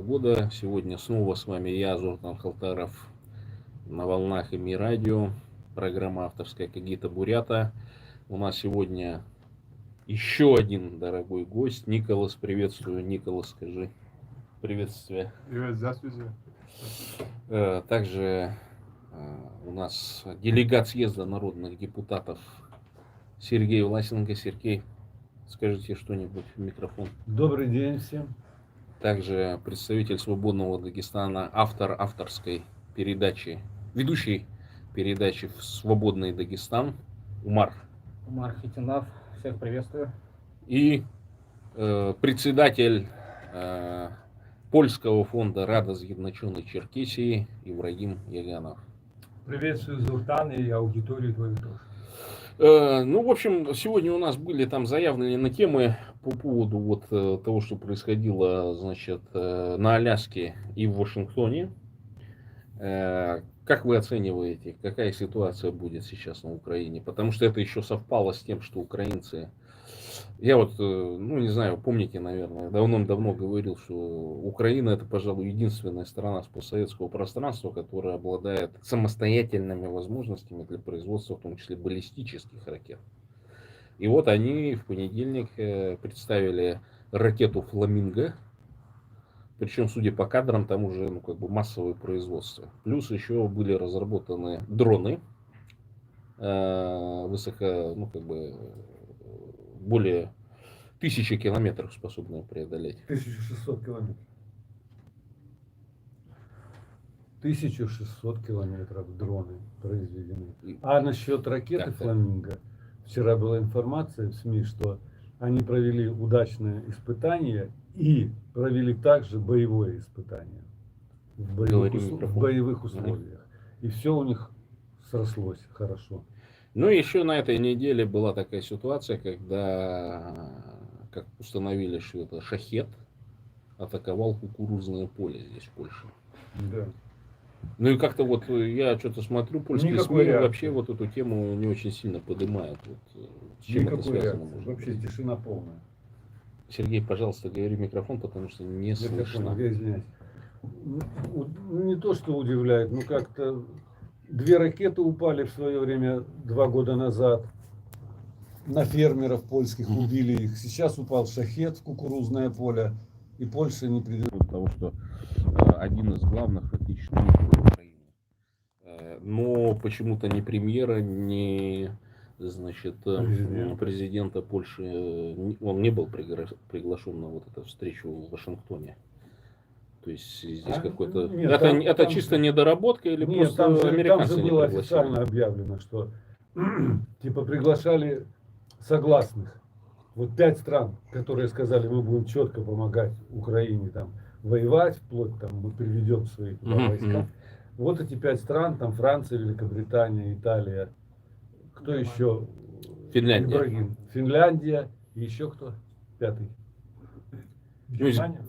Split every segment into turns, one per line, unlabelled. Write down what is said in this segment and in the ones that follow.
Года. Сегодня снова с вами я, Зуртан Халтаров, на волнах ИМИ радио, программа авторская Когита Бурята. У нас сегодня еще один дорогой гость, Николас. Приветствую, Николас, скажи приветствие.
Привет, здравствуйте.
Также у нас делегат съезда народных депутатов Сергей Власенко. Сергей, скажите что-нибудь в микрофон.
Добрый день всем.
Также представитель Свободного Дагестана, автор авторской передачи, ведущий передачи в Свободный Дагестан, Умар.
Умар Хитинав, всех приветствую.
И председатель польского фонда Рада З'єдначеної Черкесии Ибрагим Яганов.
Приветствую, Зуртан, и аудиторию твою тоже.
Ну, в общем, сегодня у нас были там заявлены темы по поводу вот того, что происходило, значит, на Аляске и в Вашингтоне. Как вы оцениваете, какая ситуация будет сейчас на Украине? Потому что это еще совпало с тем, что украинцы... Я вот, ну не знаю, помните, наверное, давно говорил, что Украина это, пожалуй, единственная страна с постсоветского пространства, которая обладает самостоятельными возможностями для производства, в том числе баллистических ракет. И вот они в понедельник представили ракету «Фламинго». Причем, судя по кадрам, там уже массовое производство. Плюс еще были разработаны дроны более 1000 километров способные преодолеть.
1600 километров. 1600 километров дроны произведены. А насчет ракеты «Фламинго», вчера была информация в СМИ, что они провели удачное испытание и провели также боевое испытание в боевых условиях. И все у них срослось хорошо.
Ну и еще на этой неделе была такая ситуация, когда, как установили, что это шахед атаковал кукурузное поле здесь, в Польше.
Да.
Ну и как-то вот я что-то смотрю, польские СМИ вообще вот эту тему не очень сильно поднимают. Вот, с чем это связано?
Вообще тишина полная.
Сергей, пожалуйста, говори в микрофон, потому что не слышно.
Я извиняюсь. Не то, что удивляет, но как-то 2 ракеты упали в свое время 2 года назад. На фермеров польских убили их. Сейчас упал шахед в кукурузное поле. И Польша не придет.
Потому что один из главных фактически Украины. Но почему-то ни премьера, ни президента Польши, он не был приглашен на вот эту встречу в Вашингтоне. То есть здесь какой-то... Это чисто недоработка или
нет,
просто американцы
там же было официально объявлено, что типа приглашали согласных. Вот 5 стран, которые сказали, мы будем четко помогать Украине там воевать, вплоть там мы приведем свои войска. Вот эти 5 стран, там Франция, Великобритания, Италия, кто еще?
Финляндия.
Ибрагим. Финляндия, и еще кто? 5-й.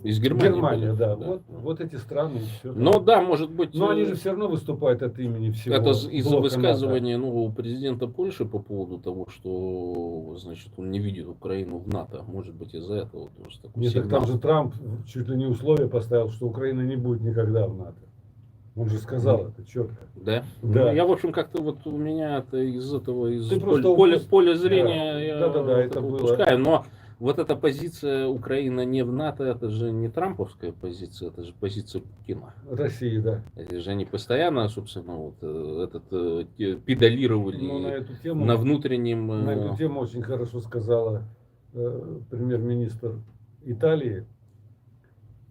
Из Германии.
Германия, да. Вот эти страны.
Ну да, может быть.
Но они же все равно выступают от имени всего.
Это из-за высказывания нового президента Польши по поводу того, что, значит, он не видит Украину в НАТО. Может быть, из-за этого тоже такой
Нет,
сигнал.
так там же Трамп чуть ли не условие поставил, что Украина не будет никогда в НАТО. Он же сказал это четко.
Да?
Да.
Ну, я, в общем, как-то вот у меня это из этого, из поля зрения
да, это
упускаю. Но вот эта позиция Украина не в НАТО, это же не трамповская позиция, это же позиция Путина.
России, да.
Это же они постоянно, собственно, вот педалировали
на эту тему,
на внутреннем...
На эту тему очень хорошо сказала премьер-министр Италии.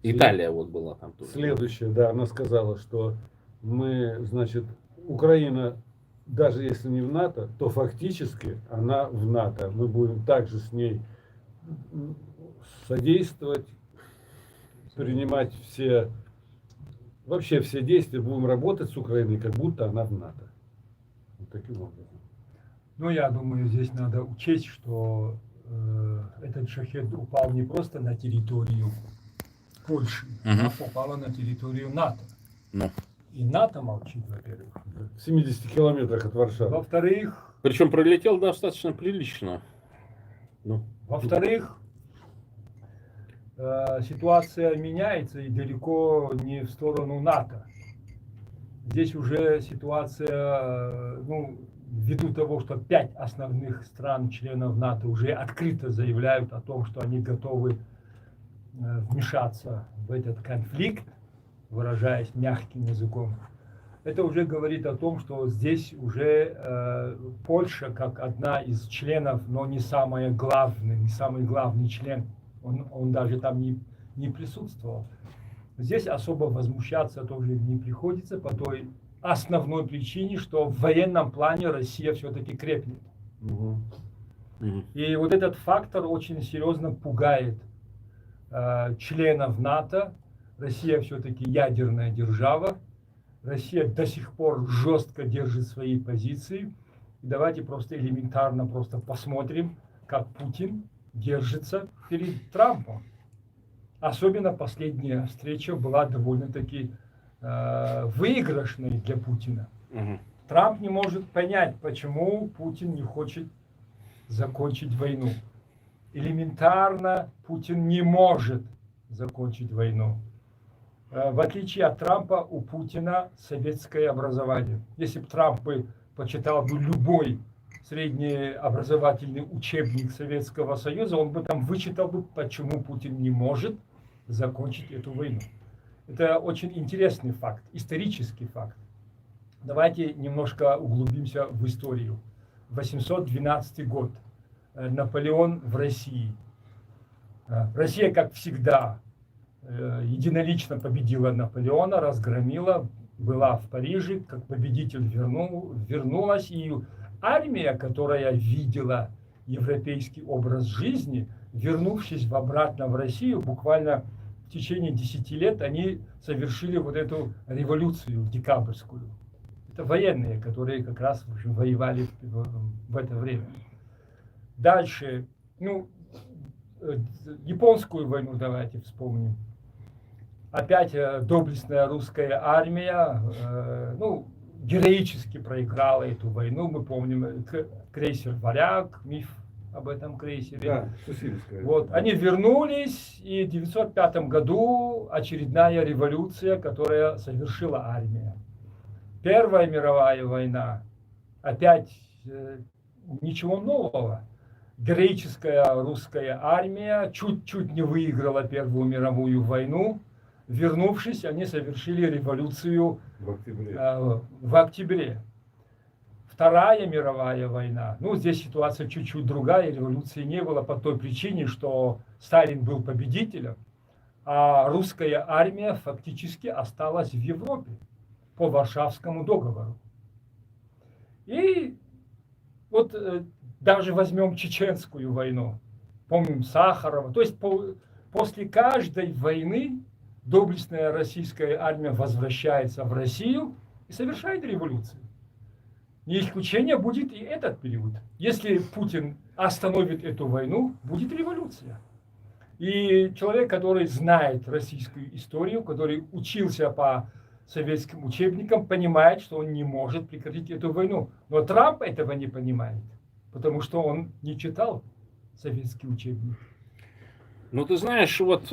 Италия вот была там тоже.
Следующее, да, она сказала, что мы, значит, Украина, даже если не в НАТО, то фактически она в НАТО. Мы будем также с ней содействовать, принимать вообще все действия, будем работать с Украиной, как будто она в НАТО. Вот таким образом.
Ну, я думаю, здесь надо учесть, что этот шахед упал не просто на территорию Польши, а попала на территорию НАТО. И НАТО молчит, во-первых.
В 70 километрах от Варшавы.
Во-вторых...
Причем пролетел достаточно прилично.
Во-вторых, ситуация меняется и далеко не в сторону НАТО. Здесь уже ситуация, ну, ввиду того, что 5 основных стран, членов НАТО, уже открыто заявляют о том, что они готовы вмешаться в этот конфликт, выражаясь мягким языком, это уже говорит о том, что здесь уже Польша, как одна из членов, но не самый главный член, он даже там не присутствовал. Здесь особо возмущаться тоже не приходится по той основной причине, что в военном плане Россия все-таки крепнет. И вот этот фактор очень серьезно пугает членов НАТО. Россия все-таки ядерная держава. Россия до сих пор жестко держит свои позиции. И давайте просто элементарно просто посмотрим, как Путин держится перед Трампом. Особенно последняя встреча была довольно-таки выигрышной для Путина. Трамп не может понять, почему Путин не хочет закончить войну. Элементарно Путин не может закончить войну. В отличие от Трампа, у Путина советское образование. Если бы Трамп почитал любой среднеобразовательный учебник Советского Союза, он бы там вычитал бы, почему Путин не может закончить эту войну. Это очень интересный факт, исторический факт. Давайте немножко углубимся в историю. 812 год. Наполеон в России. Россия, как всегда, единолично победила Наполеона, разгромила, была в Париже, как победитель вернулась. И армия, которая видела европейский образ жизни, вернувшись обратно в Россию, буквально в течение 10 лет они совершили вот эту революцию декабрьскую. Это военные, которые как раз воевали в это время. Дальше, ну, японскую войну давайте вспомним. Опять доблестная русская армия, ну, героически проиграла эту войну. Мы помним крейсер «Варяг», миф об этом крейсере.
Да, Сусильская.
Вот, они вернулись, и в 1905 году очередная революция, которая совершила армия. Первая мировая война, опять ничего нового. Героическая русская армия чуть-чуть не выиграла Первую мировую войну. Вернувшись, они совершили революцию в октябре. Вторая мировая война. Ну, здесь ситуация чуть-чуть другая. Революции не было по той причине, что Сталин был победителем, а русская армия фактически осталась в Европе по Варшавскому договору. И вот даже возьмем Чеченскую войну. Помним Сахарова. То есть после каждой войны доблестная российская армия возвращается в Россию и совершает революцию. Не исключение будет и этот период. Если Путин остановит эту войну, будет революция. И человек, который знает российскую историю, который учился по советским учебникам, понимает, что он не может прекратить эту войну. Но Трамп этого не понимает, потому что он не читал советский учебник.
Ну, ты знаешь, вот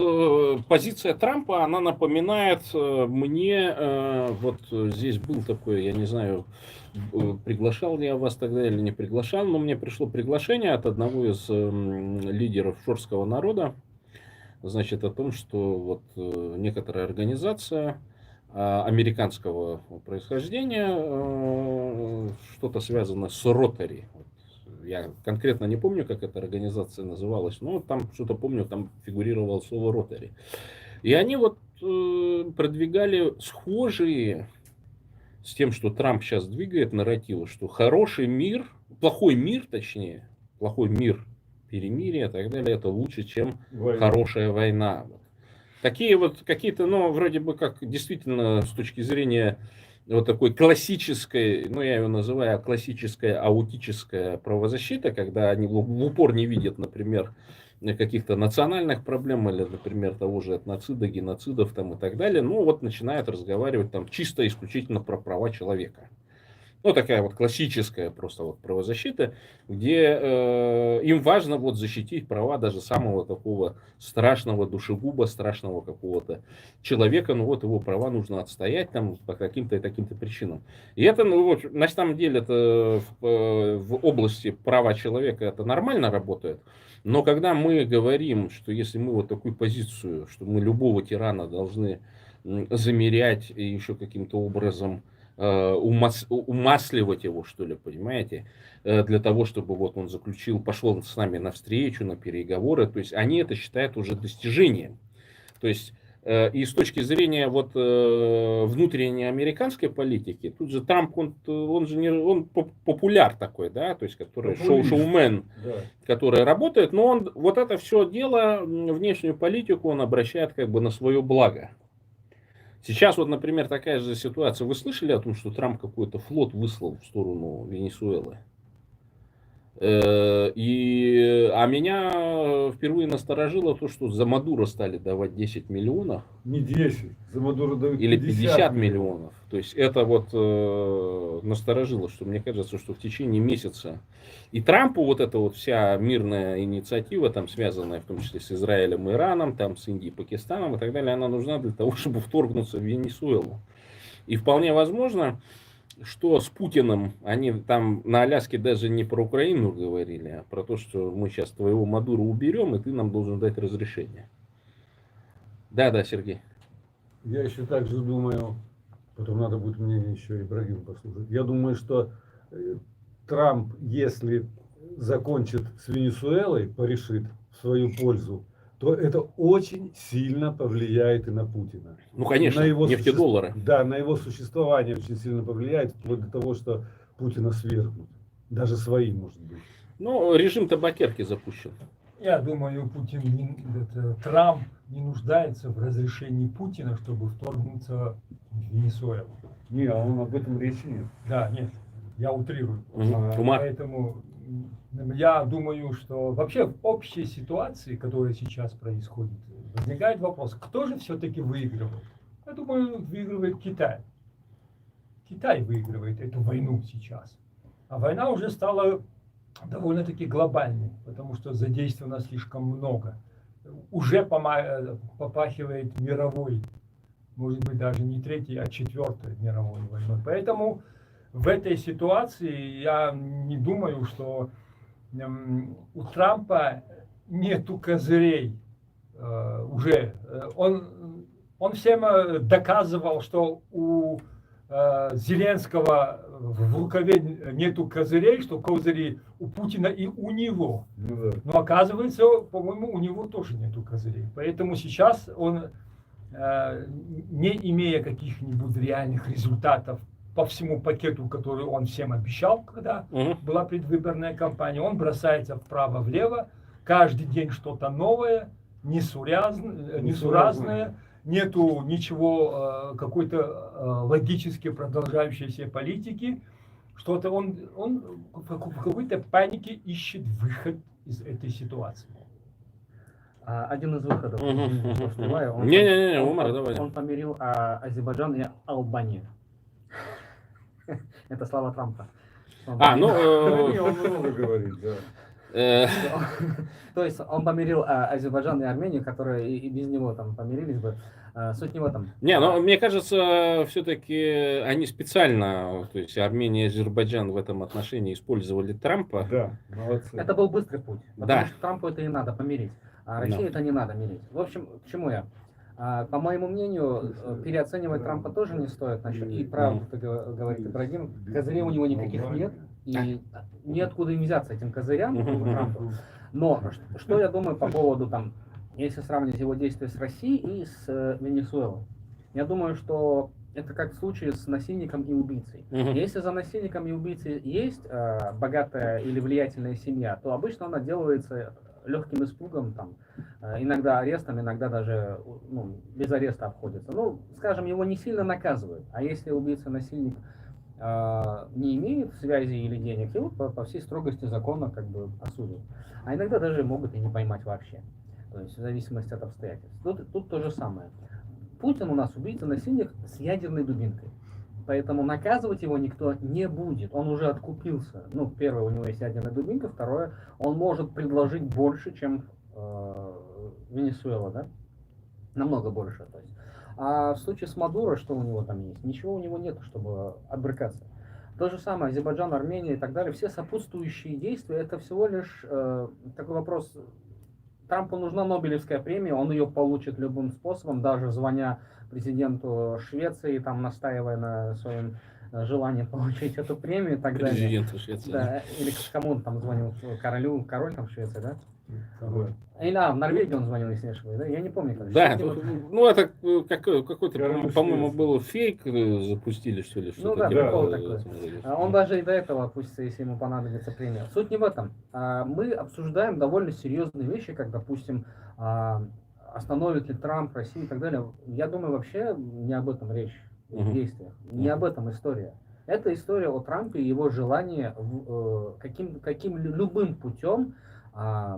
позиция Трампа, она напоминает мне, вот здесь был такой, я не знаю, приглашал ли я вас тогда или не приглашал, но мне пришло приглашение от одного из лидеров шорского народа, значит, о том, что вот некоторая организация американского происхождения, что-то связано с Ротари. Я конкретно не помню, как эта организация называлась, но там что-то помню, там фигурировало слово Ротари. И они вот продвигали схожие с тем, что Трамп сейчас двигает нарративы, что хороший мир, плохой мир, точнее, плохой мир, перемирие и так далее, это лучше, чем хорошая война. Такие вот какие-то, ну, вроде бы как действительно с точки зрения вот такой классической, ну, я ее называю классическая аутическая правозащита, когда они в упор не видят, например, каких-то национальных проблем или, например, того же этноцида, геноцидов там и так далее, ну, вот начинают разговаривать там чисто исключительно про права человека. Ну, такая вот классическая просто вот правозащита, где им важно вот защитить права даже самого такого страшного душегуба, страшного какого-то человека, ну вот его права нужно отстоять там по каким-то и таким-то причинам. И это, ну вот, на самом деле, это в области права человека это нормально работает, но когда мы говорим, что если мы вот такую позицию, что мы любого тирана должны замерять и еще каким-то образом умасливать его, что ли, понимаете, для того, чтобы вот он заключил, пошел с нами навстречу, на переговоры, то есть они это считают уже достижением. То есть и с точки зрения вот внутренней американской политики, тут же Трамп, он же не, он популяр такой, да, то есть который шоумен,
Да.
который работает, но он вот это все дело, внешнюю политику он обращает как бы на свое благо. Сейчас вот, например, такая же ситуация. Вы слышали о том, что Трамп какой-то флот выслал в сторону Венесуэлы? А меня впервые насторожило то, что за Мадуро стали давать 10 миллионов.
Не 10, за Мадуро дают
Или 50 миллионов. То есть это вот насторожило, что мне кажется, что в течение месяца и Трампу вот эта вот вся мирная инициатива, там связанная в том числе с Израилем, Ираном, там с Индией, Пакистаном и так далее, она нужна для того, чтобы вторгнуться в Венесуэлу. И вполне возможно, что с Путиным они там на Аляске даже не про Украину говорили, а про то, что мы сейчас твоего Мадуро уберем, и ты нам должен дать разрешение. Да, Сергей.
Я еще также думаю, потом надо будет мнение еще Ибрагима послушать. Я думаю, что Трамп, если закончит с Венесуэлой, порешит в свою пользу, то это очень сильно повлияет и на Путина.
Ну, конечно,
на его
нефтедоллары.
Да, на его существование очень сильно повлияет, вплоть до того, что Путина свергнут. Даже своим, может быть.
Ну, режим табакерки запущен.
Я думаю, Трамп не нуждается в разрешении Путина, чтобы вторгнуться в Венесуэлу.
Не, а он об этом речи нет.
Да, нет, я утрирую.
Ума.
Поэтому я думаю, что вообще в общей ситуации, которая сейчас происходит, возникает вопрос, кто же все-таки выигрывает? Я думаю, выигрывает Китай. Китай выигрывает эту войну сейчас. А война уже стала довольно-таки глобальной, потому что задействовано слишком много. Уже попахивает мировой, может быть, даже не третьей, а четвертой мировой войной. Поэтому в этой ситуации я не думаю, что у Трампа нету козырей уже. Он всем доказывал, что у Зеленского в рукаве нету козырей, что козыри у Путина и у него.
Ну, да.
Но оказывается, по-моему, у него тоже нету козырей. Поэтому сейчас он, не имея каких-нибудь реальных результатов по всему пакету, который он всем обещал, когда была предвыборная кампания, он бросается вправо-влево, каждый день что-то новое, несуразное, нету ничего, какой-то логически продолжающейся политики, что-то он в какой-то панике ищет выход из этой ситуации.
Один из выходов,
Не-не-не, Умар, давай.
Он помирил Азербайджан и Албанию. Это слава Трампа.
Он много говорит, да.
То есть он помирил Азербайджан и Армению, которые и без него там помирились бы. Суть не в этом.
Не, но мне кажется, все-таки они специально, то есть Армения и Азербайджан в этом отношении использовали Трампа.
Да, молодцы.
Это был быстрый путь. Потому
Да.
что Трампу это и надо помирить. А России это не надо мирить. В общем, к чему я? По моему мнению, переоценивать Трампа тоже не стоит. И правду говорит Ибрагим, козырей у него никаких нет. И неоткуда им взяться этим козырям Трампу. Но что я думаю по поводу там, если сравнить его действия с Россией и с Венесуэлой. Я думаю, что это как в случае с насильником и убийцей. Если за насильником и убийцей есть богатая или влиятельная семья, то обычно она делается легким испугом, там, иногда арестом, иногда даже без ареста обходится. Ну, скажем, его не сильно наказывают. А если убийца-насильник не имеет связи или денег, его по всей строгости закона как бы осудят. А иногда даже могут и не поймать вообще. То есть в зависимости от обстоятельств. Тут то же самое. Путин у нас убийца-насильник с ядерной дубинкой. Поэтому наказывать его никто не будет. Он уже откупился. Ну, первое, у него есть ядерная дубинка. Второе, он может предложить больше, чем Венесуэла, да? Намного больше. То есть. А в случае с Мадуро, что у него там есть? Ничего у него нет, чтобы отбрыкаться. То же самое, Азербайджан, Армения и так далее. Все сопутствующие действия, это всего лишь такой вопрос. Трампу нужна Нобелевская премия, он ее получит любым способом, даже звоня президенту Швеции, там настаивая на своем желании получить эту премию и так далее.
Президенту Швеции.
Да, или кому он там звонил, король там Швеции, да?
Король.
Или, в Норвегии он звонил, если не ошибаюсь, да? Я не помню, как.
Да,
Что-то
ну это какой-то,
Король
по-моему,
Швеции.
был фейк, запустили, что ли,
Ну
что-то.
да,
типа,
прикол
в
такой.
этом роде.
Он даже и до этого опустится, если ему понадобится премия. Суть не в этом. Мы обсуждаем довольно серьезные вещи, как, допустим, остановит ли Трамп Россию и так далее. Я думаю, вообще не об этом речь в действиях. Не об этом история. Это история о Трампе и его желании каким любым путем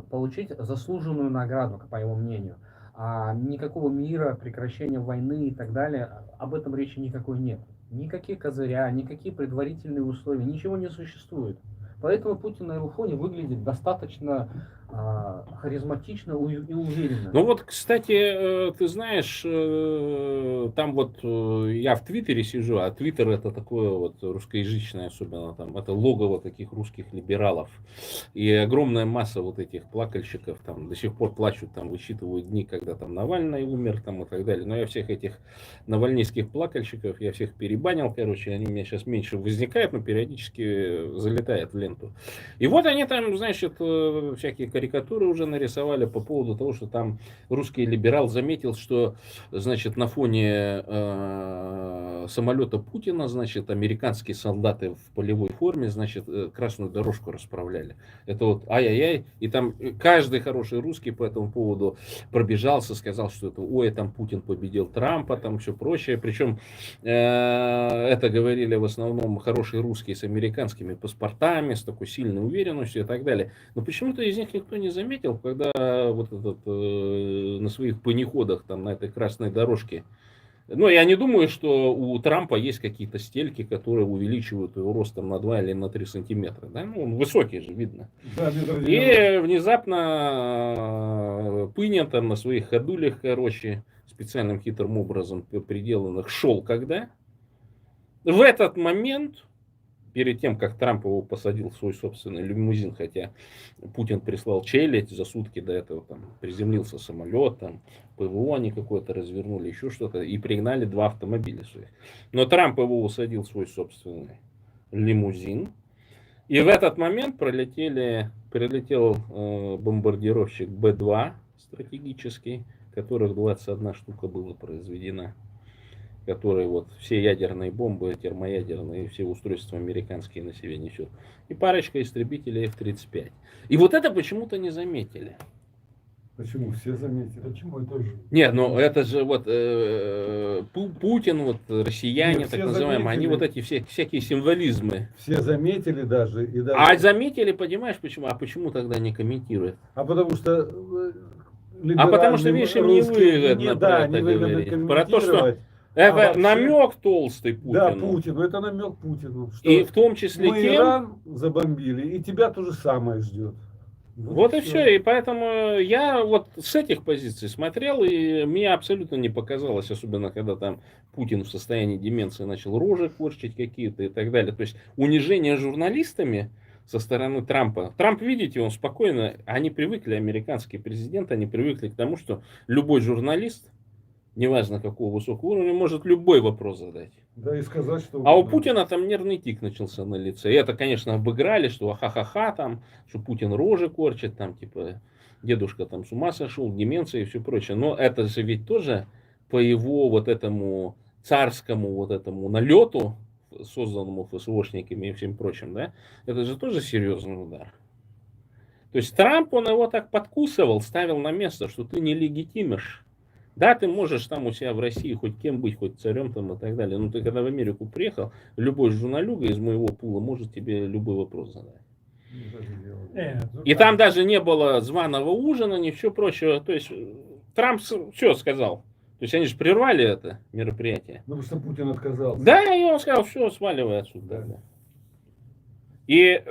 получить заслуженную награду, по его мнению. Никакого мира, прекращения войны и так далее, об этом речи никакой нет. Никаких козыря, никакие предварительные условия, ничего не существует. Поэтому Путин на его фоне выглядит достаточно харизматично и уверенно.
Ну вот, кстати, ты знаешь, там вот я в Твиттере сижу, а Твиттер это такое вот русскоязычное, особенно там, это логово таких русских либералов. И огромная масса вот этих плакальщиков там до сих пор плачут, там высчитывают дни, когда там Навальный умер там и так далее. Но я всех этих навальнийских плакальщиков, я всех перебанил, короче, они у меня сейчас меньше возникают, но периодически залетают в ленту. И вот они там, значит, всякие карикатуры уже нарисовали по поводу того, что там русский либерал заметил, что, значит, на фоне самолета Путина, значит, американские солдаты в полевой форме, значит, красную дорожку расправляли. Это вот ай-яй-яй. И там каждый хороший русский по этому поводу пробежался, сказал, что это, ой, там Путин победил Трампа, там все прочее. Причем это говорили в основном хорошие русские с американскими паспортами, с такой сильной уверенностью и так далее. Но почему-то из них никто не заметил, когда вот этот на своих панеходах там на этой красной дорожке. Ну, я не думаю, что у Трампа есть какие-то стельки, которые увеличивают его рост там, на 2 или на 3 сантиметра. Да? Ну, он высокий же, видно.
Да,
И внезапно Пыня там на своих ходулях, короче, специальным хитрым образом приделанных, шел когда? В этот момент, перед тем, как Трамп его посадил в свой собственный лимузин, хотя Путин прислал челядь за сутки до этого, там, приземлился самолет, там, ПВО они какое-то развернули, еще что-то, и пригнали 2 автомобиля своих. Но Трамп его усадил в свой собственный лимузин, и в этот момент прилетел бомбардировщик Б-2 стратегический, которых 21 штука была произведена, которые вот все ядерные бомбы, термоядерные, все устройства американские на себе несет. И парочка истребителей F-35. И вот это почему-то не заметили.
Почему? Все заметили.
Почему это же?
Нет, ну это же вот Путин, вот россияне,
Нет,
так
все
называемые, они
заметили.
вот эти всякие символизмы.
Все заметили даже. И даже...
А заметили, понимаешь, почему? А почему тогда не комментируют?
А потому что...
А потому что, видишь, им не выгодно про это
невыгодно
говорить. Про то, что
комментировать.
это
вообще-
намек толстый Путину.
Да, Путину. Это намек Путину. Что
И в том числе
мы
тем...
Иран забомбили, и тебя то же самое ждет.
Вот и все. И поэтому я вот с этих позиций смотрел, и мне абсолютно не показалось, особенно когда там Путин в состоянии деменции начал рожи корчить какие-то и так далее. То есть унижение журналистами со стороны Трампа. Трамп, видите, он спокойно, они привыкли, американские президенты, они привыкли к тому, что любой журналист, неважно какого высокого уровня, может любой вопрос задать.
Да, и сказать, что...
А у Путина там нервный тик начался на лице. И это, конечно, обыграли, что ха-ха-ха там, что Путин рожи корчит, там, типа, дедушка там с ума сошел, деменция и все прочее. Но это же ведь тоже по его вот этому царскому вот этому налету, созданному ФСОшниками и всем прочим, да, это же тоже серьезный удар. То есть Трамп, он его так подкусывал, ставил на место, что ты не легитимишь. Да, ты можешь там у себя в России хоть кем быть, хоть царем там и так далее. Но ты когда в Америку приехал, любой журналюга из моего пула может тебе любой вопрос задать. И там даже не было званого ужина, ни все прочего. То есть Трамп все сказал. То есть они же прервали это мероприятие.
Ну, потому что Путин отказался.
Да, и он сказал, все, сваливай отсюда.
Да.
И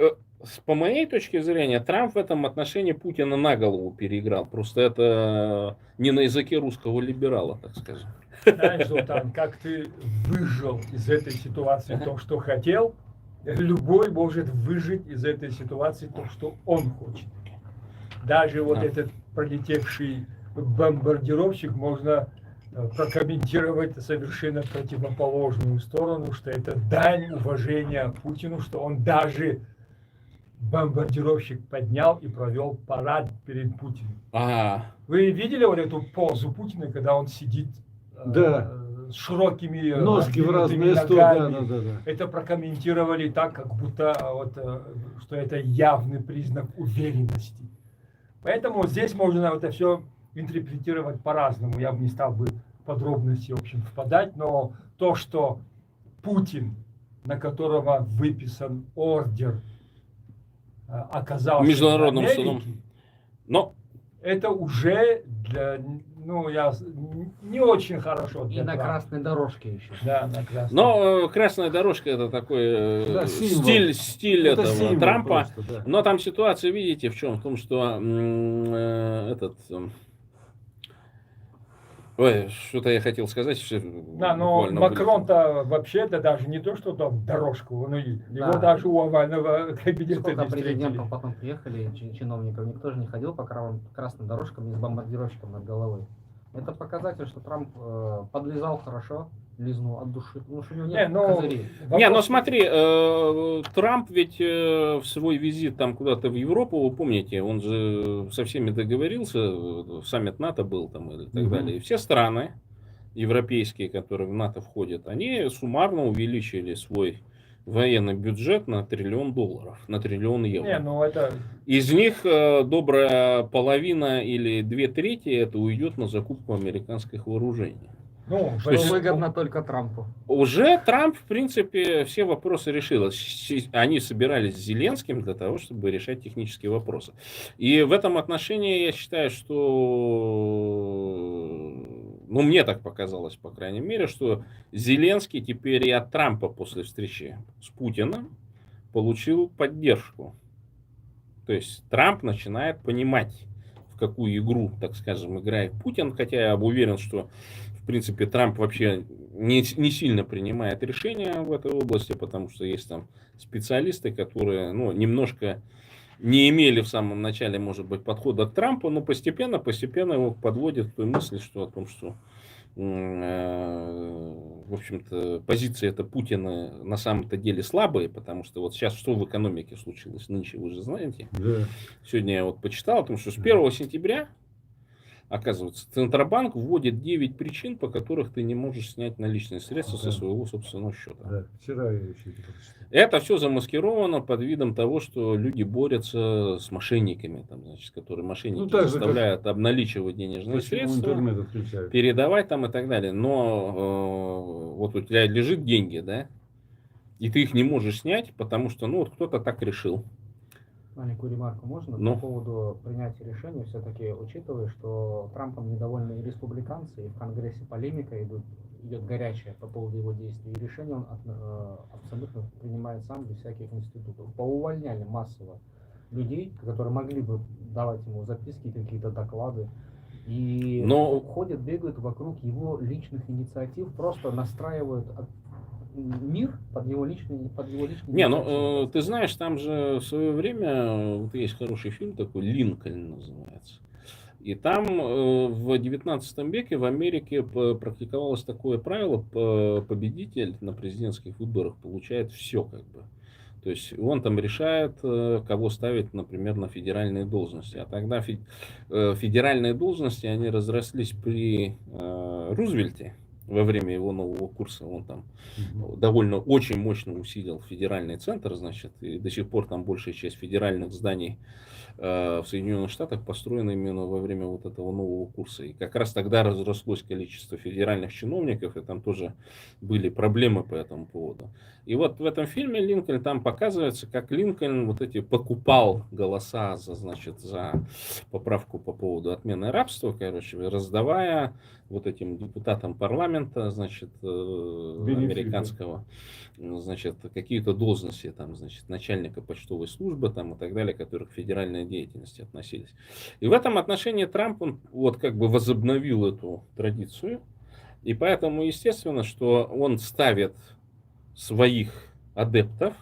по моей точке зрения, Трамп в этом отношении Путина на голову переиграл. Просто это не на языке русского либерала, так скажем.
Знаешь, Золтан, как ты выжил из этой ситуации то, что хотел, любой может выжить из этой ситуации то, что он хочет. Даже вот
Да.
этот пролетевший бомбардировщик можно прокомментировать совершенно противоположную сторону, что это дань уважения Путину, что он даже бомбардировщик поднял и провел парад перед Путиным.
А,
Вы видели вот эту позу Путина, когда он сидит
Да.
с широкими
Носки в
раздвинутыми
разные стороны.
ногами?
Да.
Это прокомментировали так, как будто вот, что это явный признак уверенности. Поэтому здесь можно это все интерпретировать по-разному. Я бы не стал бы в подробности, в общем, впадать, но то, что Путин, на которого выписан ордер, оказался
Международным
в Америке,
судом. Но
это уже для, не очень хорошо
И
для
на
Трампа.
красной дорожке еще.
Да, на красной.
Но красная дорожка это такой
Да, символ.
стиль
Это
этого
символ
Трампа.
просто, да.
Но там ситуация, видите, в чем? В том, что ой, что-то я хотел сказать.
Да, но
буквально
Макрон-то вообще-то даже не то, что там дорожку, но его
Да.
даже у овального кабинета
Сколько
не встретили.
президентов потом приехали, чиновников, никто же не ходил по красным дорожкам и с бомбардировщиком над головой. Это показатель, что Трамп подлезал хорошо, лизнул от души, потому что у него нет козырей.
Не, ну смотри, Трамп ведь в свой визит там куда-то в Европу, вы помните, он же со всеми договорился, саммит НАТО был там и так далее. И все страны европейские, которые в НАТО входят, они суммарно увеличили свой военный бюджет на $1 триллион, на $1 триллион евро.
Не, ну это...
Из них добрая половина или 2/3 это уйдет на закупку американских вооружений.
Ну,
То есть-
Выгодно только Трампу.
Уже Трамп, в принципе, все вопросы решил. Они собирались с Зеленским для того, чтобы решать технические вопросы. И в этом отношении я считаю, что, ну, мне так показалось, по крайней мере, что Зеленский теперь и от Трампа после встречи с Путиным получил поддержку. То есть Трамп начинает понимать, в какую игру, так скажем, играет Путин, хотя я уверен, что в принципе, Трамп вообще не сильно принимает решения в этой области, потому что есть там специалисты, которые, ну, немножко не имели в самом начале, может быть, подхода к Трампу, но постепенно его подводят к той мысли, что о том, что, в общем-то, позиция эта Путина на самом-то деле слабые, потому что вот сейчас что в экономике случилось нынче, вы же знаете.
Да.
Сегодня я вот почитал о том, что с 1 сентября оказывается, Центробанк вводит 9 причин, по которых ты не можешь снять наличные средства со своего собственного счета.
Да. Вчера я еще это прочитал.
Это все замаскировано под видом того, что люди борются с мошенниками, там, значит, которые мошенники
Ну, так же,
заставляют обналичивать денежные
Почему
средства,
интернет отключают?
передавать там и так далее. Но вот у тебя лежит деньги, да, и ты их не можешь снять, потому что, ну, вот кто-то так решил.
Маленькую ремарку можно?
Ну.
По поводу принятия решений, все-таки учитывая, что Трампом недовольны и республиканцы, и в Конгрессе полемика идет горячая по поводу его действий, и решение он абсолютно принимает сам без всяких институтов. Поувольняли массово людей, которые могли бы давать ему записки, какие-то доклады, и ходят, бегают вокруг его личных инициатив, просто настраивают мир под его личный.
Не, ну ты знаешь, там же в свое время вот есть хороший фильм такой, Линкольн называется. И там в 19 веке в Америке практиковалось такое правило: победитель на президентских выборах получает все, как бы. То есть он там решает, кого ставить, например, на федеральные должности. А тогда федеральные должности, они разрослись при Рузвельте. Во время его нового курса он там довольно очень мощно усилил федеральный центр, значит, и до сих пор там большая часть федеральных зданий в Соединенных Штатах построена именно во время вот этого нового курса. И как раз тогда разрослось количество федеральных чиновников, и там тоже были проблемы по этому поводу. И вот в этом фильме Линкольн, там показывается, как Линкольн вот эти покупал голоса за, значит, за поправку по поводу отмены рабства, короче, раздавая вот этим депутатам парламента, значит, американского, значит, какие-то должности, там, значит, начальника почтовой службы, там, и так далее, которые к федеральной деятельности относились. И в этом отношении Трамп, он вот как бы возобновил эту традицию, и поэтому, естественно, что он ставит своих адептов,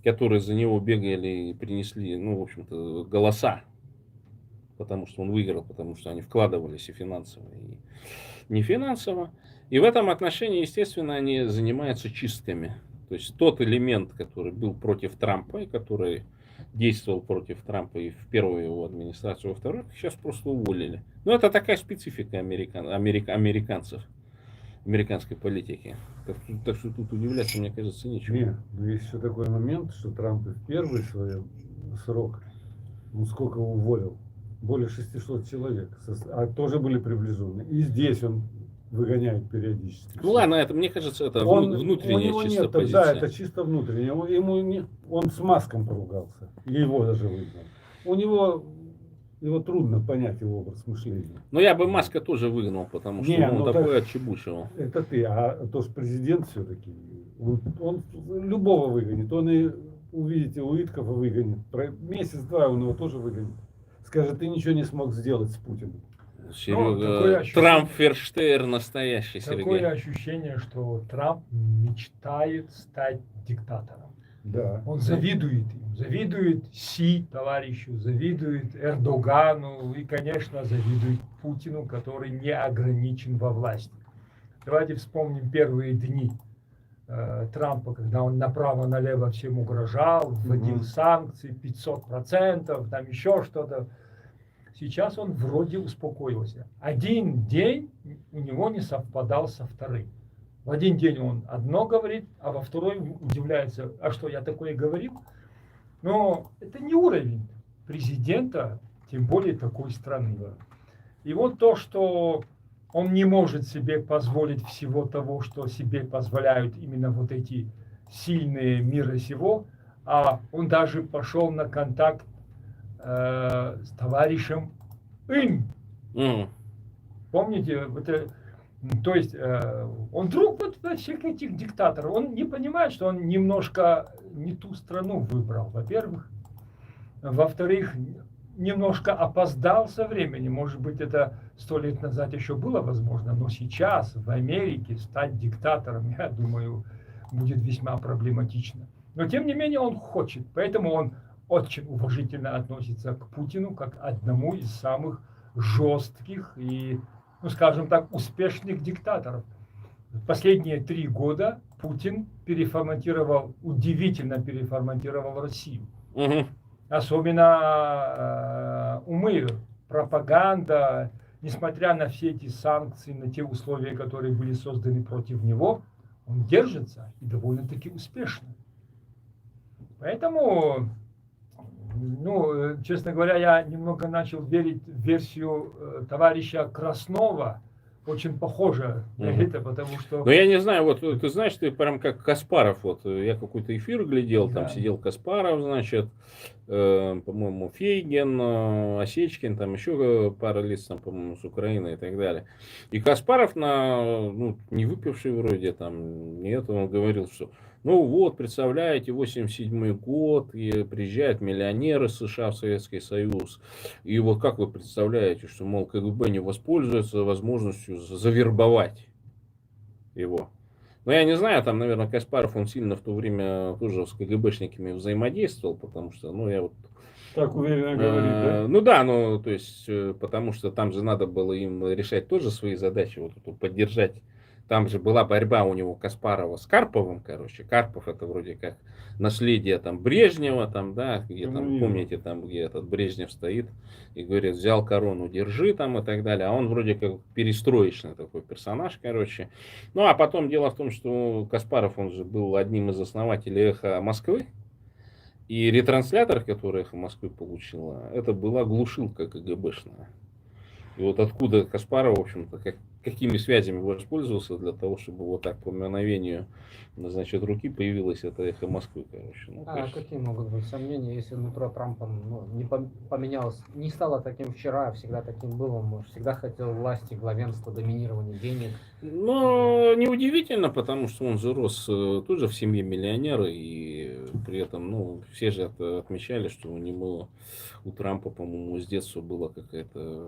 которые за него бегали и принесли, ну, в общем-то, голоса, потому что он выиграл, потому что они вкладывались и финансово, и не финансово. И в этом отношении, естественно, они занимаются чистками. То есть тот элемент, который был против Трампа, и который действовал против Трампа и в первую его администрацию, и во вторую, сейчас просто уволили. Но это такая специфика американцев, американской политики. Так что тут удивляться, мне кажется, нечего.
Нет, но есть еще такой момент, что Трамп и в первый свой срок, он сколько уволил? Более 600 человек, а тоже были приближенные. И здесь он выгоняет периодически.
Ну ладно, это, мне кажется, это
Он,
внутренняя
у него
чисто
нет,
позиция.
да, это чисто внутреннее. Он с Маском поругался, и его даже выгнал. Его трудно понять, его образ мышления.
Но я бы Маска тоже выгнал, потому что
Не,
он
ну
такой
так-
отчебучивал.
Это ты, а то ж президент все-таки. Он любого выгонит. Он и, увидите, Уиткова выгонит. Месяц-два он его тоже выгонит. Скажет, ты ничего не смог сделать с Путиным.
такое
Серега,
ощущение-
Трамп Ферштейр настоящий,
Такое
Сергей.
ощущение, что Трамп мечтает стать диктатором.
Да.
Он завидует им, завидует Си, товарищу, завидует Эрдогану и, конечно, завидует Путину, который не ограничен во власти. Давайте вспомним первые дни Трампа, когда он направо-налево всем угрожал, вводил
Мгм.
санкции 500%, там еще что-то. Сейчас он вроде успокоился. Один день у него не совпадал со вторым. В один день он одно говорит, а во второй удивляется, а что, я такое говорил? Но это не уровень президента, тем более такой страны. И вот то, что он не может себе позволить всего того, что себе позволяют именно вот эти сильные мира сего, а он даже пошел на контакт с товарищем Ин.
М.
Помните, то есть он друг вот всех этих диктаторов. Он не понимает, что он немножко не ту страну выбрал, во-первых. Во-вторых, немножко опоздал со временем. Может быть, это 100 лет назад еще было возможно, но сейчас в Америке стать диктатором, я думаю, будет весьма проблематично. Но тем не менее он хочет, поэтому он очень уважительно относится к Путину как одному из самых жестких и, ну скажем так, успешных диктаторов. Последние 3 года Путин удивительно переформатировал Россию.
Мгм.
Особенно умы, пропаганда, несмотря на все эти санкции, на те условия, которые были созданы против него, он держится и довольно-таки успешно. Поэтому, ну, честно говоря, я немного начал верить в версию товарища Краснова. Очень похоже на это, потому что...
Ну, я не знаю, вот ты знаешь, ты прям как Каспаров, вот я какой-то эфир глядел, там
Да.
сидел Каспаров, значит, по-моему, Фейгин, Осечкин, там еще пара лиц, там, по-моему, с Украины и так далее. И Каспаров, ну, не выпивший вроде, там, нет, он говорил, что, ну вот, представляете, 87-й год, и приезжают миллионеры из США в Советский Союз, и вот как вы представляете, что, мол, КГБ не воспользуется возможностью завербовать его. Но я не знаю, там, наверное, Каспаров, он сильно в то время тоже с КГБшниками взаимодействовал, потому что, ну, я вот...
Так уверенно говорит, да?
Ну да, ну, то есть, потому что там же надо было им решать тоже свои задачи, вот эту поддержать. Там же была борьба у него Каспарова с Карповым, короче. Карпов это вроде как наследие там Брежнева, там, да, где там,
Коммунизм.
помните, там, где этот Брежнев стоит и говорит, взял корону, держи там и так далее. А он вроде как перестроечный такой персонаж, короче. Ну, а потом дело в том, что Каспаров, он же был одним из основателей «Эхо Москвы». И ретранслятор, который «Эхо Москвы» получила, это была глушилка КГБшная. И вот откуда Каспаров, в общем-то, как какими связями воспользовался для того, чтобы вот так по мгновению, значит, руки появилось это эхо Москвы, короче. Ну, то есть...
Какие могут быть сомнения, если нутро Трампа не поменялось, не стало таким вчера, всегда таким было, он всегда хотел власти, главенства, доминирования, денег.
Но неудивительно, потому что он же рос тоже в семье миллионера, и при этом, ну, все же отмечали, что у Трампа, по-моему, с детства было какое-то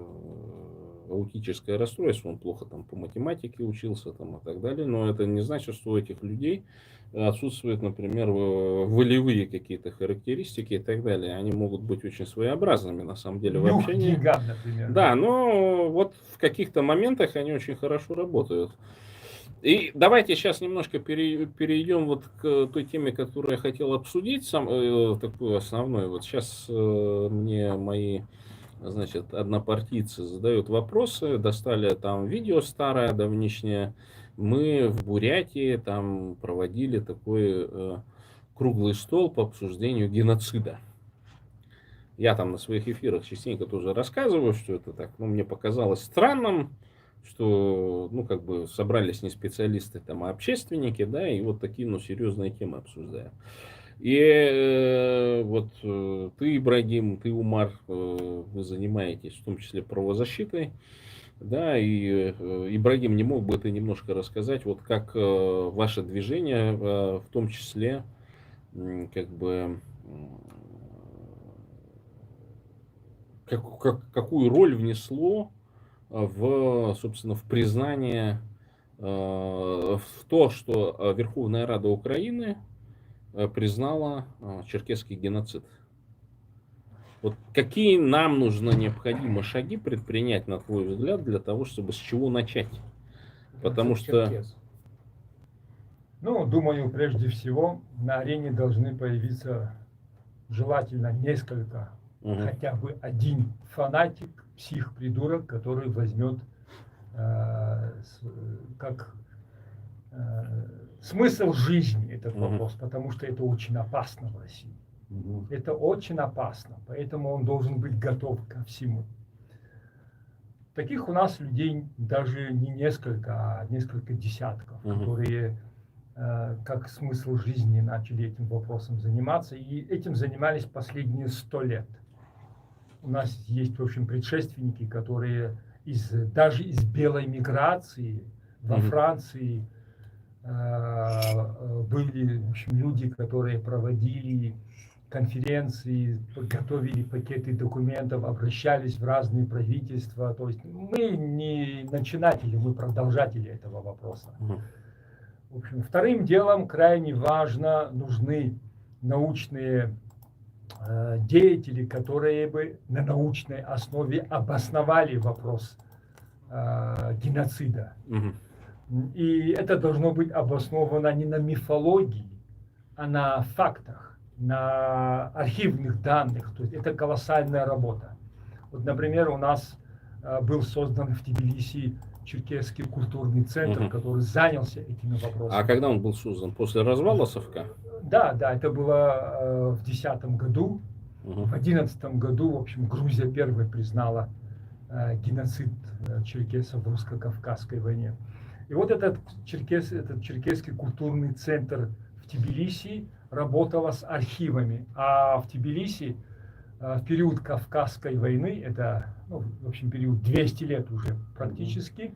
аутическое расстройство, он плохо там по математике учился там, и так далее, но это не значит, что у этих людей отсутствуют, например, волевые какие-то характеристики и так далее. Они могут быть очень своеобразными, на самом деле, в общении.
Деньгам, например.
Да, но вот в каких-то моментах они очень хорошо работают. И давайте сейчас немножко перейдем вот к той теме, которую я хотел обсудить, такую основную. Вот сейчас мне мои, значит, однопартийцы задают вопросы, достали там видео старое, давнишнее. Мы в Бурятии там проводили такой круглый стол по обсуждению геноцида. Я там на своих эфирах частенько тоже рассказываю, что это так, ну, мне показалось странным, что, ну, как бы собрались не специалисты, там, а общественники, да, и вот такие, ну, серьезные темы обсуждаем. И вот ты, Ибрагим, ты, Умар, вы занимаетесь в том числе правозащитой, да, и Ибрагим, не мог бы ты немножко рассказать, вот как ваше движение, в том числе, как бы, какую роль внесло собственно, в признание, в то, что Верховная Рада Украины признала черкесский геноцид. Вот какие нам нужно необходимые шаги предпринять, на твой взгляд, для того, чтобы с чего начать? Потому что...
Ну, думаю, прежде всего на арене должны появиться желательно несколько, хотя бы один фанатик, псих-придурок, который возьмет как смысл жизни этот вопрос, потому что это очень опасно в России. Это очень опасно, поэтому он должен быть готов ко всему. Таких у нас людей даже не несколько, а несколько десятков, которые как смысл жизни начали этим вопросом заниматься, и этим занимались последние 100 лет. У нас есть, в общем, предшественники, которые даже из белой миграции во Франции были, в общем, люди, которые проводили конференции, готовили пакеты документов, обращались в разные правительства. То есть мы не начинатели, мы продолжатели этого вопроса. В общем, вторым делом крайне важно, нужны научные деятели, которые бы на научной основе обосновали вопрос геноцида. И это должно быть обосновано не на мифологии, а на фактах, на архивных данных. То есть это колоссальная работа. Вот, например, у нас был создан в Тбилиси Черкесский культурный центр, который занялся этими вопросами.
А когда он был создан? После развала Совка?
Да, это было в 2010 году. В 2011 году, в общем, Грузия первой признала геноцид черкесов в русско-кавказской войне. И вот этот черкесский культурный центр в Тбилиси работал с архивами. А в Тбилиси в период Кавказской войны, это, ну, в общем, период 200 лет уже практически,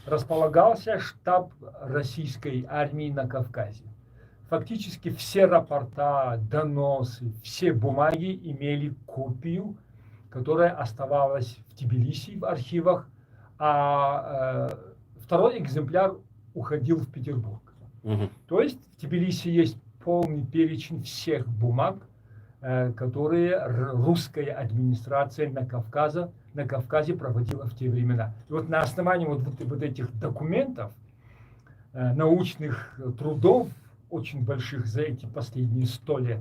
располагался штаб российской армии на Кавказе. Фактически все рапорта, доносы, все бумаги имели копию, которая оставалась в Тбилиси в архивах, а второй экземпляр уходил в Петербург. То есть в Тбилиси есть полный перечень всех бумаг, которые русская администрация на Кавказе проводила в те времена. И вот на основании вот этих документов, научных трудов, очень больших за эти последние 100 лет,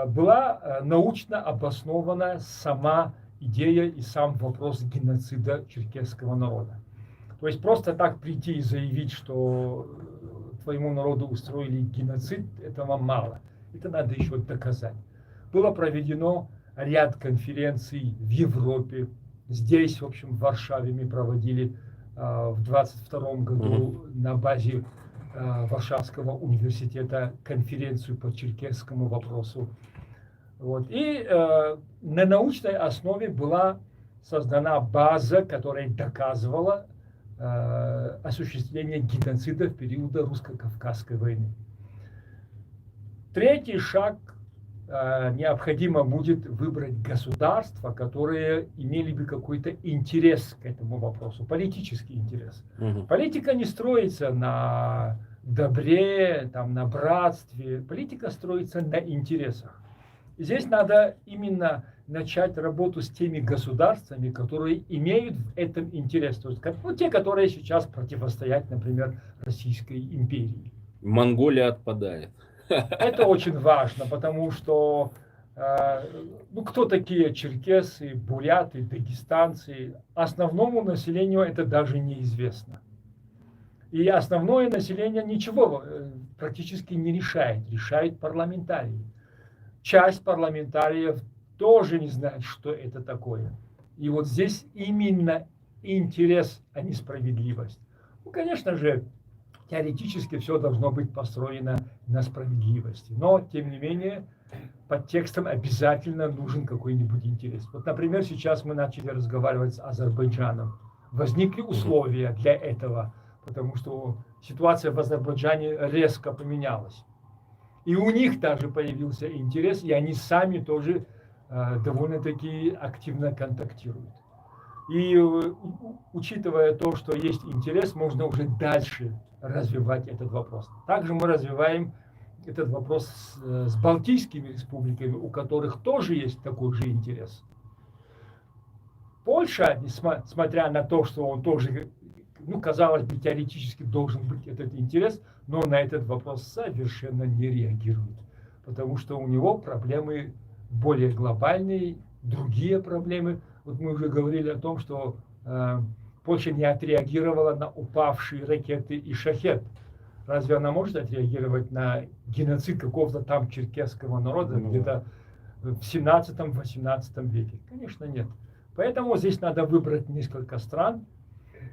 была научно обоснована сама идея и сам вопрос геноцида черкесского народа. То есть просто так прийти и заявить, что твоему народу устроили геноцид, этого мало. Это надо еще доказать. Было проведено ряд конференций в Европе. Здесь, в общем, в Варшаве мы проводили в 22 году на базе Варшавского университета конференцию по черкесскому вопросу. Вот. И на научной основе была создана база, которая доказывала осуществление геноцида в период русско-кавказской войны. Третий шаг: необходимо будет выбрать государства, которые имели бы какой-то интерес к этому вопросу, политический интерес. Политика не строится на добре, там, на братстве, политика строится на интересах. И здесь надо именно начать работу с теми государствами, которые имеют в этом интерес. То есть, ну, те, которые сейчас противостоят, например, Российской империи.
Монголия отпадает.
Это очень важно, потому что ну, кто такие черкесы, буряты, дагестанцы? Основному населению это даже неизвестно. И основное население ничего практически не решает, решают парламентарии. Часть парламентариев тоже не знает, что это такое. И вот здесь именно интерес, а не справедливость. Ну, конечно же, теоретически все должно быть построено на справедливости. Но, тем не менее, под текстом обязательно нужен какой-нибудь интерес. Вот, например, сейчас мы начали разговаривать с Азербайджаном. Возникли условия для этого, потому что ситуация в Азербайджане резко поменялась. И у них даже появился интерес, и они сами тоже довольно-таки активно контактируют. И учитывая то, что есть интерес, можно уже дальше развивать этот вопрос. Также мы развиваем этот вопрос с Балтийскими республиками, у которых тоже есть такой же интерес. Польша, несмотря на то, что он тоже, ну, казалось бы, теоретически должен быть этот интерес, но на этот вопрос совершенно не реагирует, потому что у него проблемы более глобальные, другие проблемы. Вот мы уже говорили о том, что Польша не отреагировала на упавшие ракеты и шахет. Разве она может отреагировать на геноцид какого-то там черкесского народа где-то в 17-18 веке? Конечно, нет. Поэтому здесь надо выбрать несколько стран.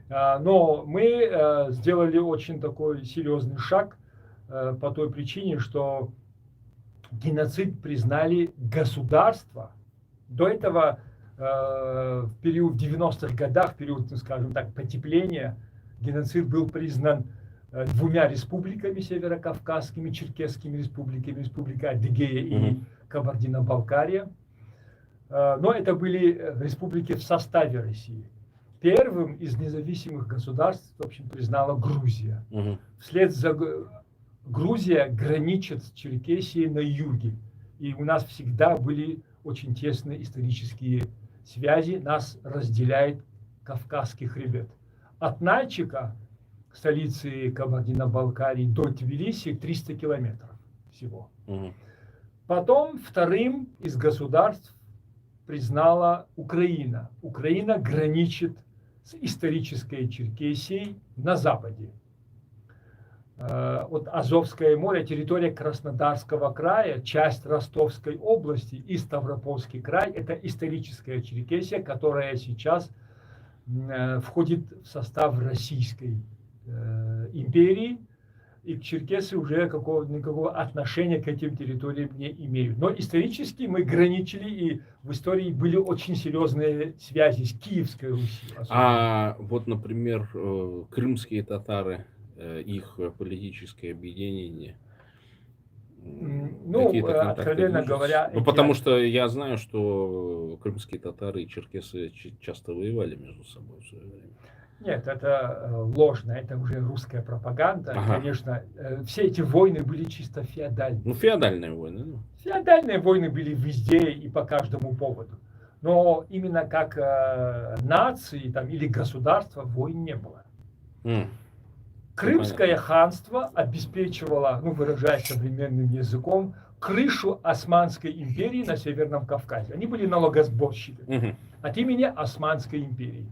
Но мы сделали очень такой серьезный шаг по той причине, что геноцид признали государства. До этого в период 90-х годах, в период, скажем так, потепления, геноцид был признан двумя республиками северокавказскими, черкесскими республиками, республика Адыгея и Кабардино-Балкария. Но это были республики в составе России. Первым из независимых государств, в общем, признала Грузия. Вслед за Грузия граничит с Черкесией на юге. И у нас всегда были очень тесные исторические связи. Нас разделяет Кавказский хребет. От Нальчика, столицы Кабардино-Балкарии, до Тбилиси 300 километров всего. Потом вторым из государств признала Украина. Украина граничит с исторической Черкесией на западе. От Азовское море, территория Краснодарского края, часть Ростовской области и Ставропольский край – это историческая Черкесия, которая сейчас входит в состав Российской империи, и черкесы уже никакого отношения к этим территориям не имеют. Но исторически мы граничили, и в истории были очень серьезные связи с Киевской Русью.
А вот, например, крымские татары, их политическое объединение,
ну, откровенно говоря...
Ну, потому что я знаю, что крымские татары и черкесы часто воевали между собой в свое время.
Нет, это ложно, это уже русская пропаганда. Конечно, все эти войны были чисто феодальные.
Ну, феодальные войны. Ну.
Феодальные войны были везде и по каждому поводу. Но именно как нации там, или государства войн не было. Крымское ханство обеспечивало, ну, выражаясь современным языком, крышу Османской империи на Северном Кавказе. Они были налогосборщиками от имени Османской империи.